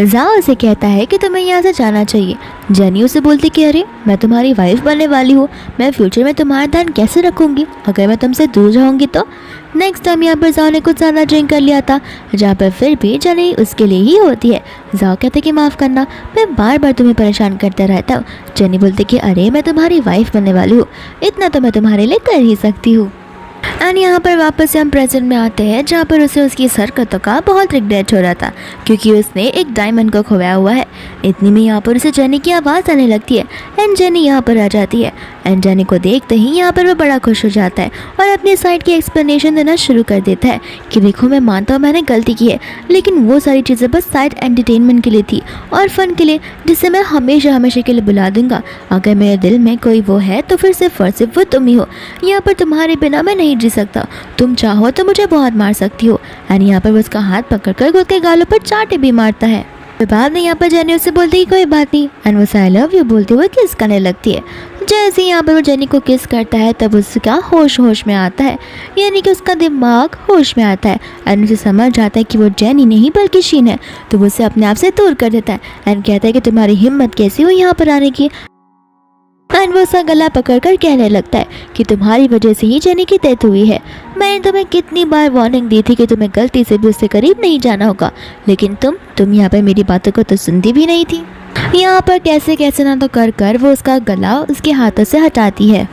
जाओ उसे कहता है कि तुम्हें यहाँ से जाना चाहिए। जेनी उसे बोलती कि अरे मैं तुम्हारी वाइफ बनने वाली हूँ, मैं फ्यूचर में तुम्हारा ध्यान कैसे रखूँगी अगर मैं तुमसे दूर जाऊँगी तो। नेक्स्ट टाइम यहाँ पर जाओ ने कुछ ज़्यादा ड्रिंक कर लिया था, जहाँ पर फिर भी जेनी उसके लिए ही होती है। जाओ कहते कि माफ़ करना, मैं बार बार तुम्हें परेशान करता रहता हूँ। जेनी बोलती कि अरे मैं तुम्हारी वाइफ बनने वाली हूँ, इतना तो मैं तुम्हारे लिए कर ही सकती हूँ। एंड यहाँ पर वापस से हम प्रेजेंट में आते हैं जहाँ पर उसे उसकी हरकतों का बहुत रिग्रेट हो रहा था क्योंकि उसने एक डायमंड को खोया हुआ है। इतनी में यहाँ पर उसे जेनी की आवाज़ आने लगती है एंड जेनी यहाँ पर आ जाती है एंड जेनी को देखते ही यहाँ पर वो बड़ा खुश हो जाता है और अपनी साइड की एक्सप्लेनेशन देना शुरू कर देता है कि देखो मैं मानता हूँ मैंने गलती की है, लेकिन वो सारी चीज़ें बस साइड एंटरटेनमेंट के लिए थी और फन के लिए, जिससे मैं हमेशा हमेशा के लिए बुला दूंगा। अगर मेरे दिल में कोई वो है तो फिर सिर्फ और सिर्फ वो तुम ही हो। यहाँ पर तुम्हारे बिना मैं नहीं जी सकता, तुम चाहो तो मुझे बहुत मार सकती हो। एंड यहाँ पर वो उसका हाथ पकड़कर खुद के गालों पर चाटे भी मारता है। फिर बाद में यहाँ पर जेनी उससे बोलती है कोई बात नहीं एंड वो आई लव यू बोलते हुए किस करने लगती है। जैसे ही यहाँ पर वो जेनी को किस करता है तब उसका होश में आता है, यानी कि उसका दिमाग होश में आता है एंड उसे समझ जाता है कि वो जेनी नहीं बल्कि शीन है। तो वो उसे अपने आप से दूर कर देता है एंड कहता है कि तुम्हारी हिम्मत कैसी हुई यहाँ पर आने की। एंड वो उसका गला पकड़कर कहने लगता है कि तुम्हारी वजह से ही जेनी की डेथ हुई है। मैंने तुम्हें कितनी बार वार्निंग दी थी कि तुम्हें गलती से भी उससे करीब नहीं जाना होगा, लेकिन तुम यहाँ पर मेरी बातों को तो सुनती भी नहीं थी। यहाँ पर कैसे कैसे ना तो कर वो उसका गला उसके हाथों से हटाती है।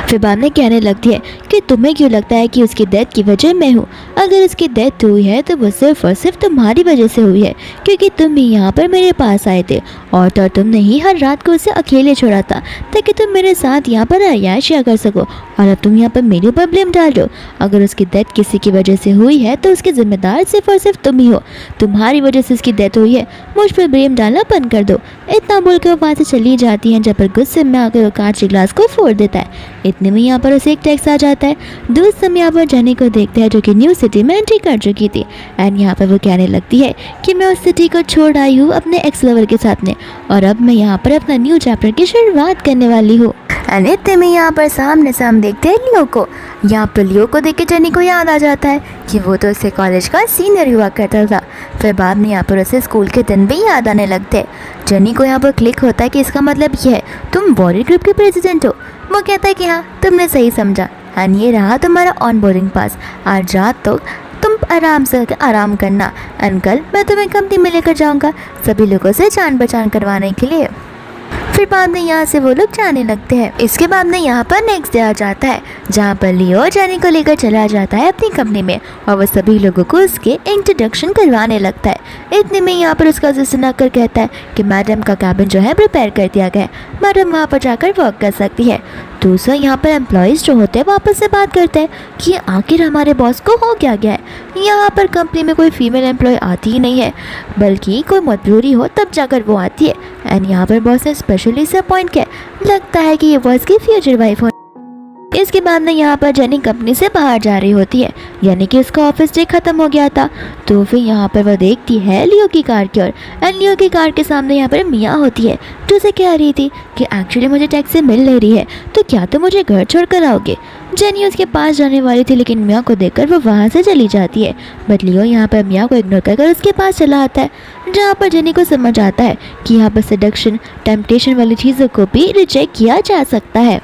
फिर बाद में कहने लगती है कि तुम्हें क्यों लगता है कि उसकी डेथ की वजह मैं हूँ। अगर उसकी डेथ हुई है तो वो सिर्फ और सिर्फ तुम्हारी वजह से हुई है, क्योंकि तुम ही यहाँ पर मेरे पास आए थे और तो तुमने ही हर रात को उसे अकेले छोड़ा था ताकि तुम मेरे साथ यहाँ पर अय्याशियाँ कर सको, और अब तुम यहाँ पर मेरे ऊपर ब्लेम डाल रहे हो। अगर उसकी डेथ किसी की वजह से हुई है तो उसके जिम्मेदार सिर्फ और सिर्फ तुम ही हो। तुम्हारी वजह से उसकी डेथ हुई है, मुझ पर ब्लेम डालना बंद कर दो। इतना बोलकर वो वहाँ से चली जाती है, जब पर गुस्से में आकर वो कांच के ग्लास को फोड़ देता है। इतने में यहाँ पर उसे एक टेक्स्ट आ जाता है। दोस्त हम यहाँ पर जेनी को देखते हैं जो कि न्यू सिटी में एंट्री कर चुकी थी एंड यहाँ पर वो कहने लगती है कि मैं उस सिटी को छोड़ आई हूँ अपने एक्स लवर के साथ में, और अब मैं यहाँ पर अपना न्यू चैप्टर की शुरुआत करने वाली हूँ। एंड इतने में यहाँ पर सामने से हम देखते हैं लियो को। यहाँ पर लियो को देख के जेनी को याद आ जाता है कि वो तो उससे कॉलेज का सीनियर हुआ करता था। फिर बाद में यहाँ पर उसे स्कूल के दिन भी याद आने लगते हैं। जेनी को यहाँ पर क्लिक होता है कि इसका मतलब ये है तुम वॉरियर ग्रुप के प्रेसिडेंट हो। वो कहता है कि हाँ तुमने सही समझा एंड ये रहा तुम्हारा ऑन बोर्डिंग पास। आज रात तो तुम आराम से आराम करना एंड कल मैं तुम्हें कंपनी में लेकर जाऊँगा सभी लोगों से जान पहचान करवाने के लिए। फिर बाद में यहाँ से वो लोग जाने लगते हैं। इसके बाद में यहाँ पर नेक्स्ट डे आ जाता है जहाँ पर लियो जेनी को लेकर चला जाता है अपनी कंपनी में और वो सभी लोगों को उसके इंट्रोडक्शन करवाने लगता है। इतने में यहाँ पर उसका असिस्टेंट आकर कहता है कि मैडम का कैबिन जो है प्रिपेयर कर दिया गया है, मैडम वहाँ पर जाकर वर्क कर सकती है। दूसरा यहाँ पर एम्प्लॉयज़ जो होते हैं वापस से बात करते हैं कि आखिर हमारे बॉस को हो क्या गया है। यहाँ पर कंपनी में कोई फीमेल एम्प्लॉय आती ही नहीं है, बल्कि कोई मजबूरी हो तब जाकर वो आती है। एंड यहाँ पर बॉस ने स्पेशली से अपॉइंट किया, लगता है कि ये बॉस की फ्यूचर वाइफ हो। इसके बाद में यहाँ पर जेनी कंपनी से बाहर जा रही होती है, यानी कि उसका ऑफिस डे खत्म हो गया था। तो फिर यहाँ पर वह देखती है लियो की कार की ओर एंड लियो की कार के सामने यहाँ पर मिया होती है जो उसे कह रही थी कि एक्चुअली मुझे टैक्सी मिल नहीं रही है, तो क्या तुम मुझे घर छोड़ कर आओगे। जेनी उसके पास जाने वाली थी, लेकिन मिया को देखकर वो वहाँ से चली जाती है। बट लियो यहाँ पर मिया को इग्नोर कर उसके पास चला आता है, जहाँ पर जेनी को समझ आता है कि यहाँ पर सेडक्शन टेम्पटेशन वाली चीज़ों को भी रिजेक्ट किया जा सकता है।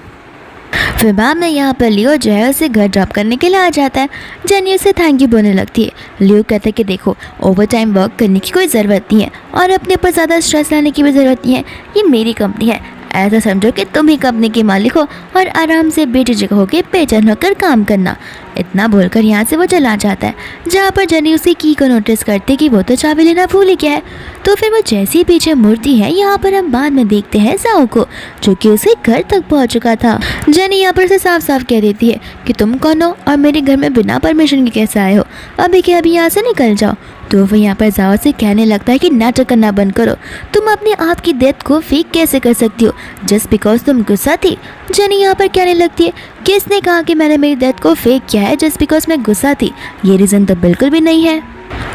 फिर बाद में यहाँ पर लियो जो है उसे घर ड्रॉप करने के लिए आ जाता है। जेनी उसे थैंक यू बोलने लगती है। लियो कहता है कि देखो ओवर टाइम वर्क करने की कोई ज़रूरत नहीं है और अपने ऊपर ज़्यादा स्ट्रेस लाने की भी ज़रूरत नहीं है, ये मेरी कंपनी है। ऐसा समझो कि तुम ही कंपनी के मालिक हो और आराम से बेझिझक होकर बेचैन होकर काम करना। इतना बोलकर यहाँ से वो चला जाता है, जहाँ पर जेनी उसी की को नोटिस करते कि वो तो चाबी लेना भूल ही गया है। तो फिर वो जैसे ही पीछे मुड़ती है, यहाँ पर हम बाद में देखते हैं जाओ को, जो कि उसे घर तक पहुँच चुका था। जेनी यहाँ पर उसे साफ साफ कह देती है कि तुम कौन हो और मेरे घर में बिना परमिशन के कैसे आए हो, अभी के अभी यहाँ से निकल जाओ। तो वो यहाँ पर जाओ से कहने लगता है कि नाटक करना बंद करो, तुम अपने आप की डेथ को फेक कैसे कर सकती हो जस्ट बिकॉज तुम गुस्सा थी। जेनी यहाँ पर कहने लगती है किसने कहा कि मैंने मेरी डेथ को फेक किया है जस्ट बिकॉज मैं गुस्सा थी, ये रीज़न तो बिल्कुल भी नहीं है।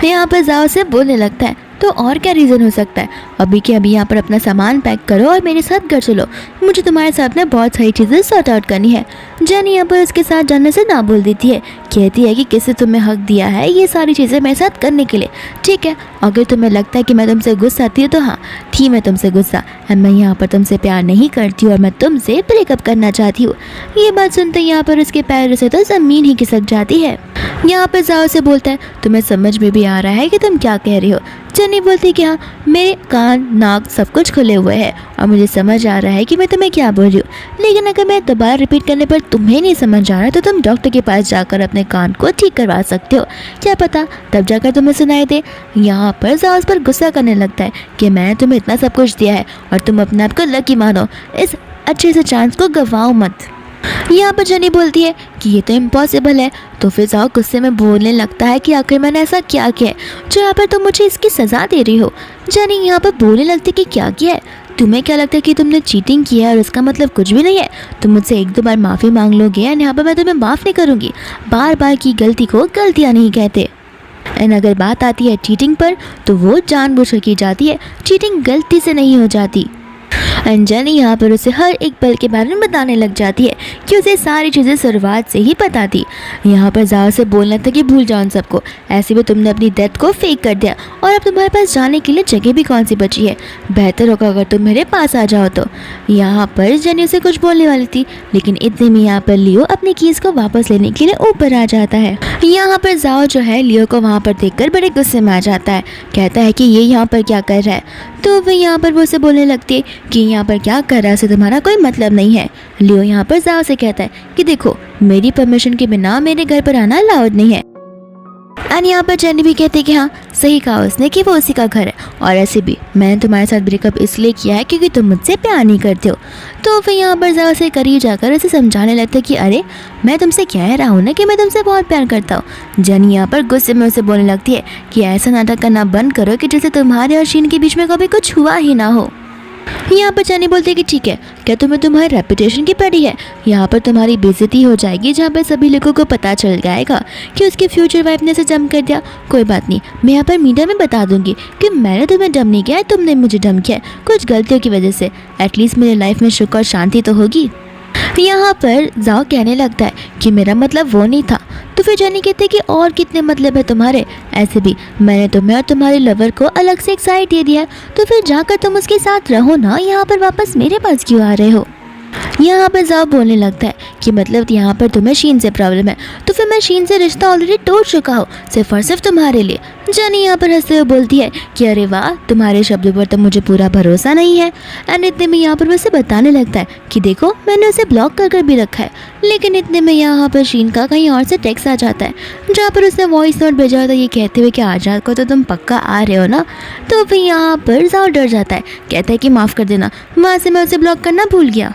यहाँ पर जाओ से बोलने लगता है तो और क्या रीज़न हो सकता है, अभी के अभी यहाँ पर अपना सामान पैक करो और मेरे साथ घर चलो, मुझे तुम्हारे साथ में बहुत सारी चीज़ें सॉर्ट आउट करनी है। जेनी यहाँ पर उसके साथ जाने से ना बोल देती है, कहती है कि किसने तुम्हें हक दिया है ये सारी चीज़ें मेरे साथ करने के लिए। ठीक है, अगर तुम्हें लगता है कि मैं तुमसे गुस्सा थी तो हाँ थी मैं तुमसे गुस्सा, मैं यहाँ पर तुमसे प्यार नहीं करती और मैं तुमसे ब्रेकअप करना चाहती हूँ। ये बात सुनते यहाँ पर उसके पैरों से तो ज़मीन ही खिसक जाती है। यहाँ पर जाओ से बोलता है तुम्हें समझ में भी आ रहा है कि तुम क्या कह रही हो, जेनी बोलती कि हाँ, मेरे कान नाक सब कुछ खुले हुए हैं और मुझे समझ आ रहा है कि मैं तुम्हें क्या बोल रही हूँ, लेकिन अगर मैं दोबारा रिपीट करने पर तुम्हें नहीं समझ आ रहा तो तुम डॉक्टर के पास जाकर अपने कान को ठीक करवा सकते हो, क्या पता तब जाकर तुम्हें सुनाई दे। यहाँ पर जाओ उस पर गुस्सा करने लगता है कि मैंने तुम्हें इतना सब कुछ दिया है और तुम अपने आप को लकी मानो, इस अच्छे से चांस को गवाओ मत। यहाँ पर जेनी बोलती है कि ये तो इम्पॉसिबल है। तो फिर जाओ गुस्से में बोलने लगता है कि आखिर मैंने ऐसा क्या किया है जो यहाँ पर तुम मुझे इसकी सज़ा दे रही हो। जेनी यहाँ पर बोलने लगती है कि क्या किया है, तुम्हें क्या लगता है कि तुमने चीटिंग किया है और उसका मतलब कुछ भी नहीं है, तुम मुझसे एक दो बार माफ़ी मांग लोगे और यहाँ पर मैं तुम्हें माफ़ नहीं करूँगी। बार बार की गलती को गलतियाँ नहीं कहते। एंड अगर बात आती है चीटिंग पर तो वो जानबूझकर की जाती है, चीटिंग गलती से नहीं हो जाती। एंड जेनी यहाँ पर उसे हर एक पल के बारे में बताने लग जाती है कि उसे सारी चीज़ें शुरुआत से ही पता थी। यहाँ पर जाओ से बोलना था कि भूल जाओ उन सबको, ऐसे भी तुमने अपनी डेथ को फेक कर दिया और अब तुम्हारे पास जाने के लिए जगह भी कौन सी बची है, बेहतर होगा अगर तुम मेरे पास आ जाओ। तो यहाँ पर जेनी उसे कुछ बोलने वाली थी, लेकिन इतने में यहाँ पर लियो अपनी कीज़ को वापस लेने के लिए ऊपर आ जाता है। यहाँ पर जाओ जो है लियो को वहाँ पर देखकर बड़े गुस्से में आ जाता है, कहता है कि ये यहाँ पर क्या कर रहा है। तो वह यहाँ पर वो उसे बोलने लगती है कि यहाँ पर क्या कर रहा है, उसे तुम्हारा कोई मतलब नहीं है। लियो यहाँ पर जाओ से कहता है कि देखो मेरी परमिशन के बिना मेरे घर पर आना अलाउड नहीं है। एंड यहाँ पर जेनी भी कहती है कि हाँ सही कहा उसने कि वो उसी का घर है, और ऐसे भी मैंने तुम्हारे साथ ब्रेकअप इसलिए किया है क्योंकि तुम मुझसे प्यार नहीं करते हो। तो फिर यहाँ पर ज़रा से करीब जाकर उसे समझाने लगता है कि अरे मैं तुमसे कह रहा हूँ ना कि मैं तुमसे बहुत प्यार करता हूँ। जेनी यहाँ पर गुस्से में उसे बोलने लगती है कि ऐसा नाटक करना बंद करो कि जैसे तुम्हारे और शीन के बीच में कभी कुछ हुआ ही ना हो। यहाँ पर जेनी बोलती है कि ठीक है, क्या तुम्हें तुम्हारी रेपुटेशन की पड़ी है, यहाँ पर तुम्हारी बेइज्जती हो जाएगी जहाँ पर सभी लोगों को पता चल जाएगा कि उसके फ्यूचर वाइफ ने उसे डंप कर दिया। कोई बात नहीं, मैं यहाँ पर मीडिया में बता दूंगी कि मैंने तुम्हें डंप नहीं किया है, तुमने मुझे डंप किया है कुछ गलतियों की वजह से, एटलीस्ट मेरे लाइफ में सुख और शांति तो होगी। यहाँ पर जाओ कहने लगता है कि मेरा मतलब वो नहीं था। तो फिर जेनी कहते कि और कितने मतलब है तुम्हारे, ऐसे भी मैंने तुम्हें और तुम्हारे लवर को अलग से एक साइड दे दिया है, तो फिर जाकर तुम उसके साथ रहो ना, यहाँ पर वापस मेरे पास क्यों आ रहे हो। यहाँ पर जाओ बोलने लगता है कि मतलब यहाँ पर तुम्हें शीन से प्रॉब्लम है, तो फिर मैं शीन से रिश्ता ऑलरेडी तोड़ चुका हूँ सिर्फ और सिर्फ तुम्हारे लिए। जेनी यहाँ पर हंसते हुए बोलती है कि अरे वाह तुम्हारे शब्दों पर तो मुझे पूरा भरोसा नहीं है। एंड इतने में यहाँ पर वैसे बताने लगता है कि देखो मैंने उसे ब्लॉक कर भी रखा है, लेकिन इतने में यहाँ पर शीन का कहीं और से टेक्स्ट आ जाता है जहाँ पर उसने वॉइस नोट भेजा था ये कहते हुए कि आजाद को तो तुम पक्का आ रहे हो ना। तो फिर यहाँ पर जाओ डर जाता है, कहता है कि माफ़ कर देना, वहाँ से मैं उसे ब्लॉक करना भूल गया।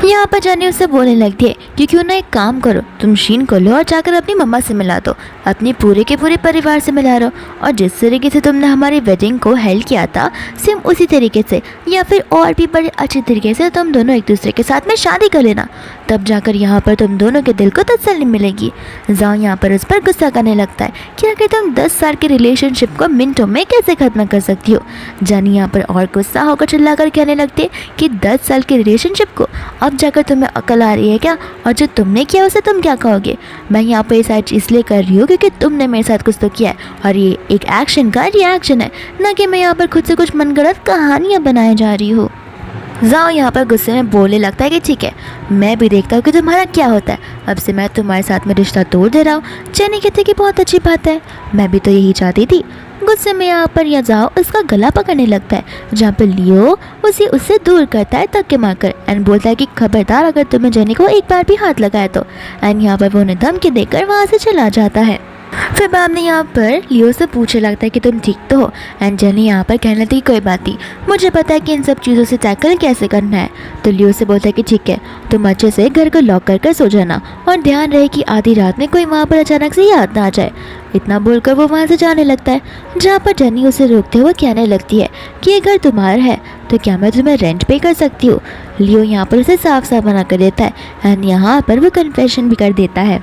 यहाँ पर जेनी उससे बोलने लगती है कि क्यों ना एक काम करो, तुम शीन को लो और जाकर अपनी मम्मा से मिला दो, अपनी पूरे के पूरे परिवार से मिला लो, और जिस तरीके से तुमने हमारी वेडिंग को हेल्प किया था सेम उसी तरीके से या फिर और भी बड़े अच्छे तरीके से तुम दोनों एक दूसरे के साथ में शादी कर लेना, तब जाकर यहाँ पर तुम दोनों के दिल को तसल्ली मिलेगी। जाओ यहाँ पर उस पर गुस्सा करने लगता है कि आखिर तुम 10 साल के रिलेशनशिप को मिनटों में कैसे ख़त्म कर सकती हो। जेनी यहाँ पर और गुस्सा होकर चिल्लाकर कहने लगते कि 10 साल के रिलेशनशिप को अब जाकर तुम्हें अकल आ रही है क्या, और जो तुमने किया उसे तुम क्या कहोगे। मैं यहाँ पर ये सारी चीज़ इसलिए कर रही हूँ क्योंकि तुमने मेरे साथ कुछ तो किया है और ये एक एक्शन का रिएक्शन है, ना कि मैं यहाँ पर खुद से कुछ मनगढ़ंत कहानियाँ बनाए जा रही हूँ। जाओ यहाँ पर गुस्से में बोलने लगता है कि ठीक है मैं भी देखता हूँ कि तुम्हारा क्या होता है, अब से मैं तुम्हारे साथ में रिश्ता तोड़ दे रहा हूँ। जेनी कहते कि बहुत अच्छी बात है, मैं भी तो यही चाहती थी। गुस्से में यहाँ पर या जाओ उसका गला पकड़ने लगता है, जहाँ पर लियो उसे उससे दूर करता है धक्के मारकर एंड बोलता है कि खबरदार अगर तुम्हें जेनी को एक बार भी हाथ लगाया तो। एंड यहाँ पर वो उन्हें धमकी देकर वहाँ से चला जाता है। फिर बाद में यहाँ पर लियो से पूछने लगता है कि तुम ठीक तो हो। एंड जेनी यहाँ पर कहने लगती है कोई बात नहीं, मुझे पता है कि इन सब चीज़ों से टैकल कैसे करना है। तो लियो से बोलता है कि ठीक है तुम अच्छे से घर को लॉक कर सो जाना और ध्यान रहे कि आधी रात में कोई वहाँ पर अचानक से याद ना आ जाए। इतना बोलकर वो वहाँ से जाने लगता है, जहाँ पर जेनी उसे रोकते हुए कहने लगती है कि ये घर तुम्हारा है तो क्या मैं तुम्हें रेंट पे कर सकती हूँ। लियो यहाँ पर उसे साफ साफ मना कर देता है एंड यहाँ पर वो कन्फेशन भी कर देता है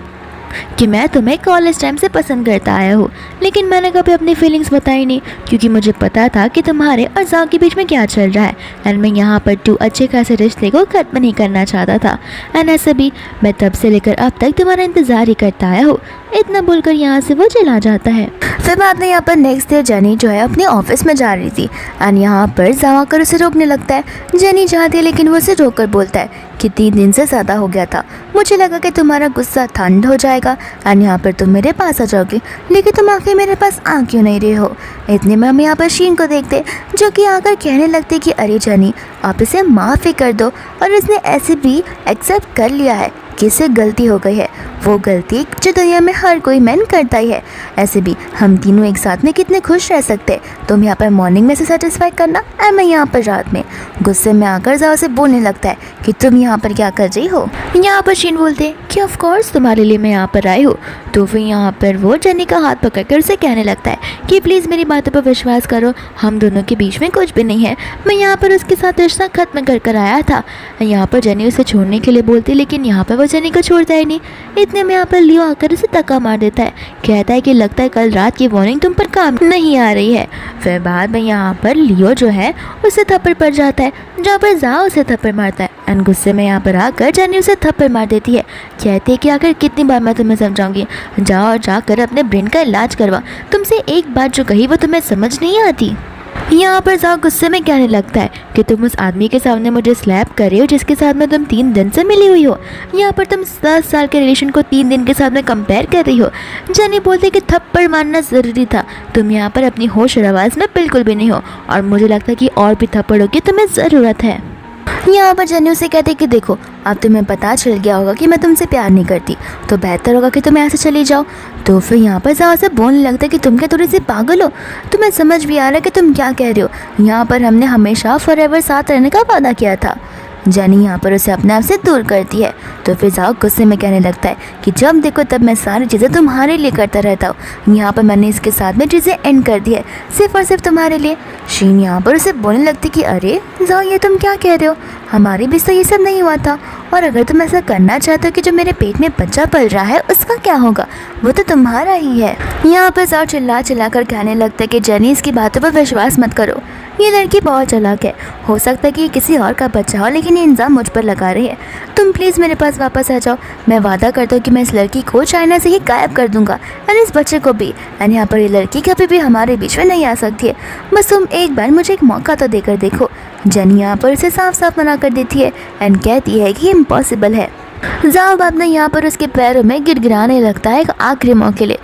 कि मैं तुम्हें कॉलेज टाइम से पसंद करता आया हूँ, लेकिन मैंने कभी अपनी फीलिंग्स बताई नहीं क्योंकि मुझे पता था कि तुम्हारे और जाओ के बीच में क्या चल रहा है एंड मैं यहाँ पर 2 अच्छे खासे रिश्ते को खत्म नहीं करना चाहता था। एंड ऐसे भी मैं तब से लेकर अब तक तुम्हारा इंतज़ार ही करता आया हूँ। इतना बोलकर यहाँ से वो चला जाता है। फिर बाद में यहाँ पर नेक्स्ट डे जेनी जो है अपने ऑफिस में जा रही थी एंड यहाँ पर जाओ आकर उसे रोकने लगता है। जेनी चाहती है लेकिन वो उसे रोक कर बोलता है कि 3 दिन से ज़्यादा हो गया था। मुझे लगा कि तुम्हारा गुस्सा ठंड हो जाएगा एंड यहाँ पर तुम मेरे पास आ जाओगी, लेकिन तुम आखिर मेरे पास आ क्यों नहीं रहे हो। इतने में हम यहाँ पर शीन को देखते जो कि आकर कहने लगते कि अरे जेनी, आप इसे माफ़ी कर दो। और इसने ऐसे भी एक्सेप्ट कर लिया है कि इससे गलती हो गई है, वो गलती जो दुनिया में हर कोई मैन करता ही है। ऐसे भी हम तीनों एक साथ में कितने खुश रह सकते। तुम यहाँ पर मॉर्निंग में से सेटिस्फाई करना और मैं यहाँ पर रात में। गुस्से में आकर जाओ से बोलने लगता है कि तुम यहाँ पर क्या कर रही हो। यहाँ पर शीन बोलते कि ऑफ कोर्स तुम्हारे लिए मैं यहाँ पर आई हूँ। तो फिर यहाँ पर वो जेनी का हाथ पकड़कर उसे कहने लगता है कि प्लीज़ मेरी बातों पर विश्वास करो, हम दोनों के बीच में कुछ भी नहीं है। मैं यहाँ पर उसके साथ रिश्ता खत्म कर आया था। यहाँ पर जेनी उसे छोड़ने के लिए बोलती, लेकिन यहाँ पर वो जेनी को छोड़ता ही नहीं। इतने में यहाँ पर लियो आकर उसे धक्का मार देता है, कहता है कि लगता है कल रात की वार्निंग तुम पर काम नहीं आ रही है। फिर बाद में यहाँ पर लियो जो है उसे थप्पड़ पड़ जाता है, जहाँ पर जाओ उसे थप्पड़ मारता है एंड गुस्से में यहाँ पर आकर जेनी उसे थप्पड़ मार देती है। कहती है कि आखिर कितनी बार मैं तुम्हें समझाऊंगी, जाओ और जाकर अपने ब्रेन का इलाज करवा, तुमसे एक बात जो कही वो तुम्हें समझ नहीं आती। यहाँ पर जाओ गुस्से में कहने लगता है कि तुम उस आदमी के सामने मुझे स्लैप कर रही हो जिसके साथ में तुम 3 दिन से मिली हुई हो। यहाँ पर तुम 10 साल के रिलेशन को 3 दिन के साथ में कंपेयर कर रही हो। जेनी बोलती कि थप्पड़ मारना ज़रूरी था, तुम यहाँ पर अपनी होश और आवाज़ में बिल्कुल भी नहीं हो और मुझे लगता है कि और भी थप्पड़ों की तुम्हें ज़रूरत है। यहाँ पर जेनी उसे कहते कि देखो, अब तुम्हें पता चल गया होगा कि मैं तुमसे प्यार नहीं करती, तो बेहतर होगा कि तुम यहाँ से चली जाओ। तो फिर यहाँ पर जाओ से बोलने लगता है कि तुम क्या थोड़ी सी पागल हो, तुम्हें समझ भी आ रहा है कि तुम क्या कह रहे हो। यहाँ पर हमने हमेशा फॉरएवर साथ रहने का वादा किया था। जेनी यहाँ पर उसे अपने आप से दूर करती है। तो फिर जाओ गुस्से में कहने लगता है कि जब देखो तब मैं सारी चीज़ें तुम्हारे लिए करता रहता हूँ, यहाँ पर मैंने इसके साथ में चीज़ें एंड कर दी है सिर्फ और सिर्फ तुम्हारे लिए। शीन यहाँ पर उसे बोलने लगती कि अरे जाओ, ये तुम क्या कह रहे हो, हमारे बीच तो ये सब नहीं हुआ था। और अगर तुम ऐसा करना चाहते हो कि जो मेरे पेट में बच्चा पल रहा है उसका क्या होगा, वो तो तुम्हारा ही है। यहाँ पर जाओ चिल्ला चिल्ला कर कहने लगता है कि जेनी इसकी बातों पर विश्वास मत करो, ये लड़की बहुत चालाक है, हो सकता है कि ये किसी और का बच्चा हो लेकिन ये इल्ज़ाम मुझ पर लगा रही है। तुम प्लीज़ मेरे पास वापस आ जाओ, मैं वादा करता हूँ कि मैं इस लड़की को चाइना से ही गायब कर दूंगा और इस बच्चे को भी। एंड यहाँ पर ये लड़की कभी भी हमारे बीच में नहीं आ सकती है, बस तुम एक बार मुझे एक मौका तो देकर देखो। जेनी यहाँ पर उसे साफ साफ मना कर देती है एंड कहती है कि इम्पॉसिबल है। जाओ बाद में यहाँ पर उसके पैरों में गिड़गिड़ाने लगता है एक आखिरी मौके लिए,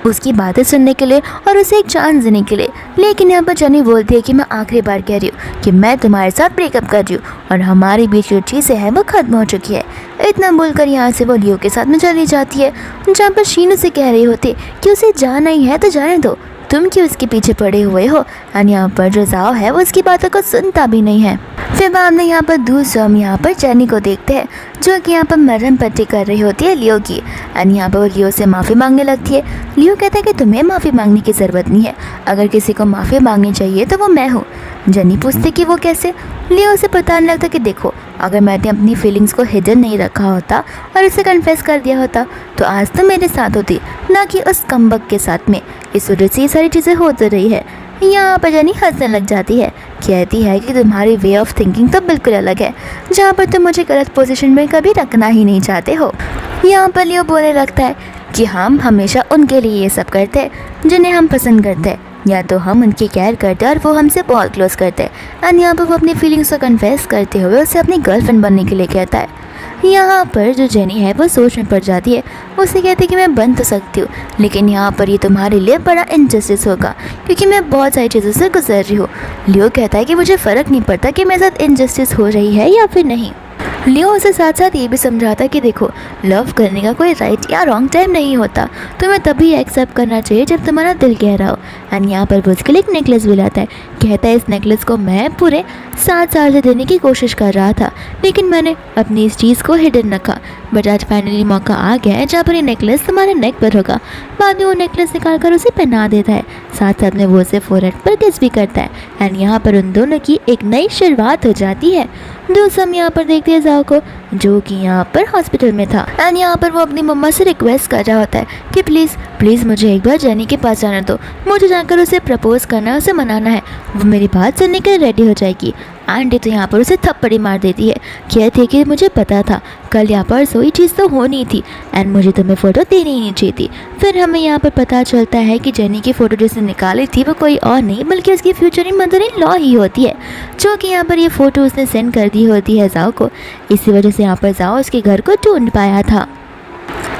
उसकी बातें सुनने के लिए और उसे एक चांस देने के लिए। लेकिन यहाँ पर जेनी बोलती है कि मैं आखिरी बार कह रही हूँ कि मैं तुम्हारे साथ ब्रेकअप कर रही हूँ और हमारे बीच जो चीज़ें हैं वो ख़त्म हो चुकी है। इतना बोलकर यहाँ से वो लियो के साथ में चली जाती है, जहाँ पर शीन उसे कह रही होती कि उसे जाना ही है तो जाने दो, तुम क्यों उसके पीछे पड़े हुए हो। और यहाँ पर जो जाओ है वो उसकी बातों को सुनता भी नहीं है। फिर बाद में यहाँ पर दूसरे हम यहाँ पर जेनी को देखते हैं जो कि यहाँ पर मरहम पट्टी कर रही होती है लियो की। और यहाँ पर वो लियो से माफ़ी मांगने लगती है। लियो कहता है कि तुम्हें माफ़ी मांगने की ज़रूरत नहीं है, अगर किसी को माफ़ी मांगनी चाहिए तो वो मैं हूँ। जेनी पूछती कि वो कैसे। लियो उसे बताने लगता कि देखो, अगर मैंने अपनी फीलिंग्स को हिडन नहीं रखा होता और उसे कन्फेस कर दिया होता तो आज तो मेरे साथ होती, ना कि उस कमबख्त के साथ में। इस वजह से ये सारी चीज़ें होती रही है। यहाँ पर जेनी हंसने लग जाती है, कहती है कि तुम्हारी वे ऑफ थिंकिंग तो बिल्कुल अलग है, जहाँ पर तुम मुझे गलत पोजीशन में कभी रखना ही नहीं चाहते हो। यहाँ पर लियो बोलने लगता है कि हम हमेशा उनके लिए ये सब करते हैं जिन्हें हम पसंद करते हैं, या तो हम उनकी केयर करते हैं और वो हमसे बहुत क्लोज करते हैं। एंड यहाँ पर वो अपनी फीलिंग्स को कन्फेस करते हुए उसे अपनी गर्लफ्रेंड बनने के लिए कहता है। यहाँ पर जो जेनी है वो सोच में पड़ जाती है, उसे कहती है कि मैं बन तो सकती हूँ लेकिन यहाँ पर ये तुम्हारे लिए बड़ा इनजस्टिस होगा क्योंकि मैं बहुत सारी चीज़ों से गुजर रही हूँ। लियो कहता है कि मुझे फ़र्क नहीं पड़ता कि मेरे साथ इनजस्टिस हो रही है या फिर नहीं। लियो उसे साथ साथ ये भी समझाता है कि देखो, लव करने का कोई राइट या रॉन्ग टाइम नहीं होता, तुम्हें तभी एक्सेप्ट करना चाहिए जब तुम्हारा दिल कह रहा हो। एंड यहाँ पर वो उसके लिए एक नेकलेस भी लाता है, कहता है इस नेकलेस को मैं पूरे 7 साल से देने की कोशिश कर रहा था लेकिन मैंने अपनी इस चीज़ को हिडन रखा, बट आज फाइनली मौका आ गया है जहाँ पर ये नेकलेस तुम्हारे नेक पर होगा। बाद में वो नेकलेस निकाल कर उसे पहना देता है, साथ साथ में वो उसे फोरहेड पर किस भी करता है। एंड यहाँ पर उन दोनों की एक नई शुरुआत हो जाती है। दोस्त हम यहाँ पर देखते हैं जाओ को जो कि यहाँ पर हॉस्पिटल में था। एंड यहाँ पर वो अपनी मम्मा से रिक्वेस्ट कर रहा होता है कि प्लीज़ मुझे एक बार जेनी के पास जाने दो, मुझे जाकर उसे प्रपोज करना है, उसे मनाना है, वो मेरी बात सुनने के लिए रेडी हो जाएगी। आंटी तो यहाँ पर उसे थप्पड़ी मार देती है, कहती है कि मुझे पता था कल या परसों ये चीज़ तो होनी थी एंड मुझे तुम्हें फ़ोटो देनी ही नहीं चाहिए थी। फिर हमें यहाँ पर पता चलता है कि जेनी की फ़ोटो जिसने निकाली थी वो कोई और नहीं बल्कि उसकी फ्यूचर मदर इन लॉ ही होती है, जो कि यहाँ पर ये फ़ोटो उसने सेंड कर दी होती है जाओ को। इसी वजह से यहाँ पर जाओ उसके घर को ढूंढ पाया था।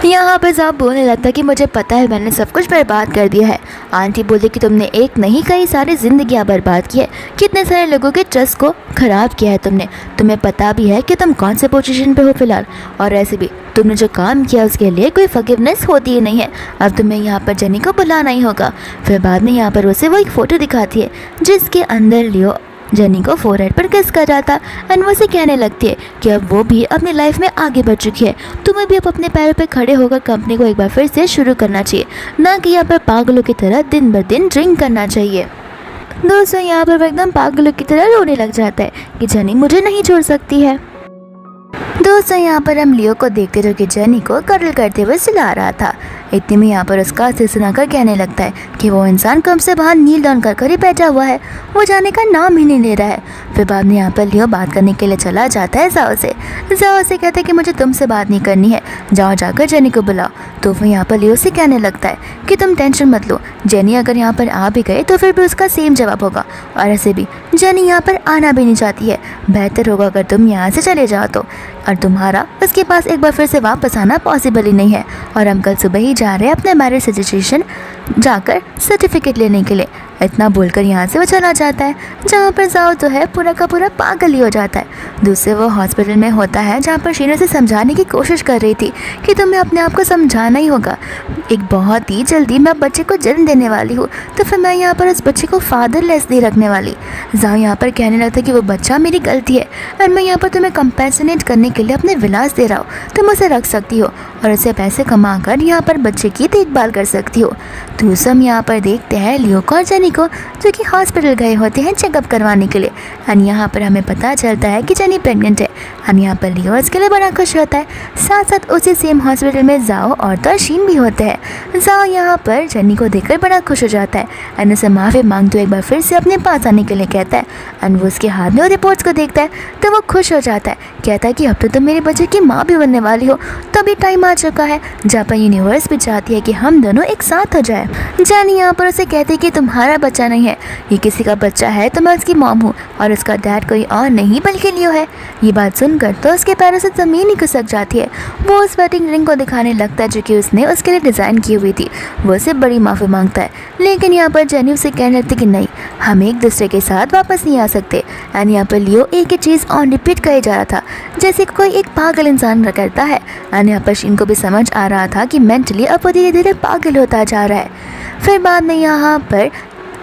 यहाँ पर जाओ बोलने लगता कि मुझे पता है मैंने सब कुछ बर्बाद कर दिया है। आंटी बोली कि तुमने एक नहीं कई सारी ज़िंदगियाँ बर्बाद की है, कितने सारे लोगों के ट्रस्ट को ख़राब किया है तुमने। तुम्हें पता भी है कि तुम कौन से पोजीशन पे हो फ़िलहाल, और ऐसे भी तुमने जो काम किया उसके लिए कोई फॉरगिवनेस होती ही नहीं है। अब तुम्हें यहाँ पर जेनी को बुलाना ही होगा। फिर बाद में यहाँ पर उसे वो एक फ़ोटो दिखाती है जिसके अंदर लियो जेनी को फोरहेड पर किस कर रहा था एंड वो से कहने लगती है कि अब वो भी अपनी लाइफ में आगे बढ़ चुकी है, तुम्हें भी अब अपने पैरों पे खड़े होकर कंपनी को एक बार फिर से शुरू करना चाहिए, ना कि यहाँ पर पागलों की तरह दिन ब दिन ड्रिंक करना चाहिए। दोस्तों यहाँ पर वो एकदम पागलों की तरह रोने लग जाता है कि जेनी मुझे नहीं छोड़ सकती है। दोस्तों यहाँ पर हम लियो को देखते जो कि जेनी को कत्ल करते हुए चिल्ला रहा था। इतने में यहाँ पर उसका सिलसिला कर कहने लगता है कि वो इंसान कब से बाहर नील डाउन कर ही बैठा हुआ है, वो जाने का नाम ही नहीं ले रहा है। फिर बाद में यहाँ पर लियो बात करने के लिए चला जाता है जाओ से कहता है कि मुझे तुमसे बात नहीं करनी है, जाओ जाकर जेनी को बुलाओ। तो वो यहाँ पर लियो से कहने लगता है कि तुम टेंशन मत लो, जेनी अगर यहाँ पर आ भी गए तो फिर भी उसका सेम जवाब होगा, और ऐसे भी जेनी यहाँ पर आना भी नहीं चाहती है, बेहतर होगा अगर तुम यहाँ से चले जाओ तो, और तुम्हारा उसके पास एक बार फिर से वापस आना पॉसिबल ही नहीं है, और हम कल सुबह ही जा रहे हैं अपने मैरिज रजिस्ट्रेशन जाकर सर्टिफिकेट लेने के लिए। इतना बोलकर यहाँ से वो चला जाता है, जहाँ पर जाओ तो है पूरा का पूरा पागल ही हो जाता है। दूसरे वो हॉस्पिटल में होता है जहाँ पर शीना से समझाने की कोशिश कर रही थी कि तुम्हें अपने आप को समझाना ही होगा, एक बहुत ही जल्दी मैं बच्चे को जन्म देने वाली हूँ, तो फिर मैं यहाँ पर उस बच्चे को फादरलेस नहीं रखने वाली। जाओ यहाँ पर कहने लगता कि वो बच्चा मेरी गलती है और मैं यहाँ पर तुम्हें कंपेंसेट करने के लिए अपने विलास दे रहा हूँ, तुम उसे रख सकती हो और उसे पैसे कमा कर यहाँ पर बच्चे की देखभाल कर सकती हो। दूसरा हम यहाँ पर देखते हैं लियो को और जेनी को जो कि हॉस्पिटल गए होते हैं चेकअप करवाने के लिए, एंड यहाँ पर हमें पता चलता है कि जेनी प्रेग्नेंट है, एंड यहाँ पर लियो इसके लिए बड़ा खुश होता है। साथ साथ उसी सेम हॉस्पिटल में जाओ और तर्शीन भी होते हैं। जाओ यहाँ पर जेनी को देखकर बड़ा खुश हो जाता है एंड उसे माफ़ी मांगते हुए एक बार फिर से अपने पास आने के लिए कहता है, एंड वो उसके हाथ में रिपोर्ट्स को देखता है तो वो खुश हो जाता है, कहता है कि अब तो तुम मेरे बच्चे की माँ भी बनने वाली हो, तो अभी टाइम आ चुका है। जापान यूनिवर्स भी चाहती है कि हम दोनों एक साथ हो जाए। जेनी यहाँ पर उसे कहती है कि तुम्हारा बच्चा नहीं है, ये किसी का बच्चा है, तो मैं उसकी मॉम हूँ और उसका डैड कोई और नहीं बल्कि लियो है। ये बात सुनकर तो उसके पैरों से ज़मीन ही खिसक जाती है। वो उस वेडिंग रिंग को दिखाने लगता है जो कि उसने उसके लिए डिज़ाइन की हुई थी। वो उसे बड़ी माफ़ी मांगता है, लेकिन यहाँ पर जेनी उसे कहने लगती कि नहीं, हम एक दूसरे के साथ वापस नहीं आ सकते। एंड यहाँ पर लियो एक ही चीज़ ऑन रिपीट करे जा रहा था जैसे कोई एक पागल इंसान करता है, एंड यहाँ पर शीन को भी समझ आ रहा था कि मेंटली अब वो धीरे धीरे पागल होता जा रहा है। फिर बाद में यहाँ पर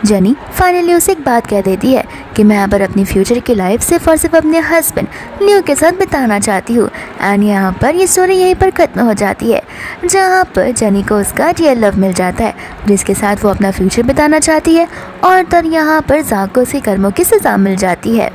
जेनी फाइनली उसे एक बात कह देती है कि मैं यहाँ पर अपनी फ्यूचर की लाइफ सिर्फ और सिर्फ अपने हस्बैंड लियो के साथ बिताना चाहती हूँ। एंड यहाँ पर ये स्टोरी यहीं पर ख़त्म हो जाती है, जहाँ पर जेनी को उसका रियल लव मिल जाता है जिसके साथ वो अपना फ्यूचर बिताना चाहती है, और तब यहाँ पर जाको से कर्मों की सज़ा मिल जाती है।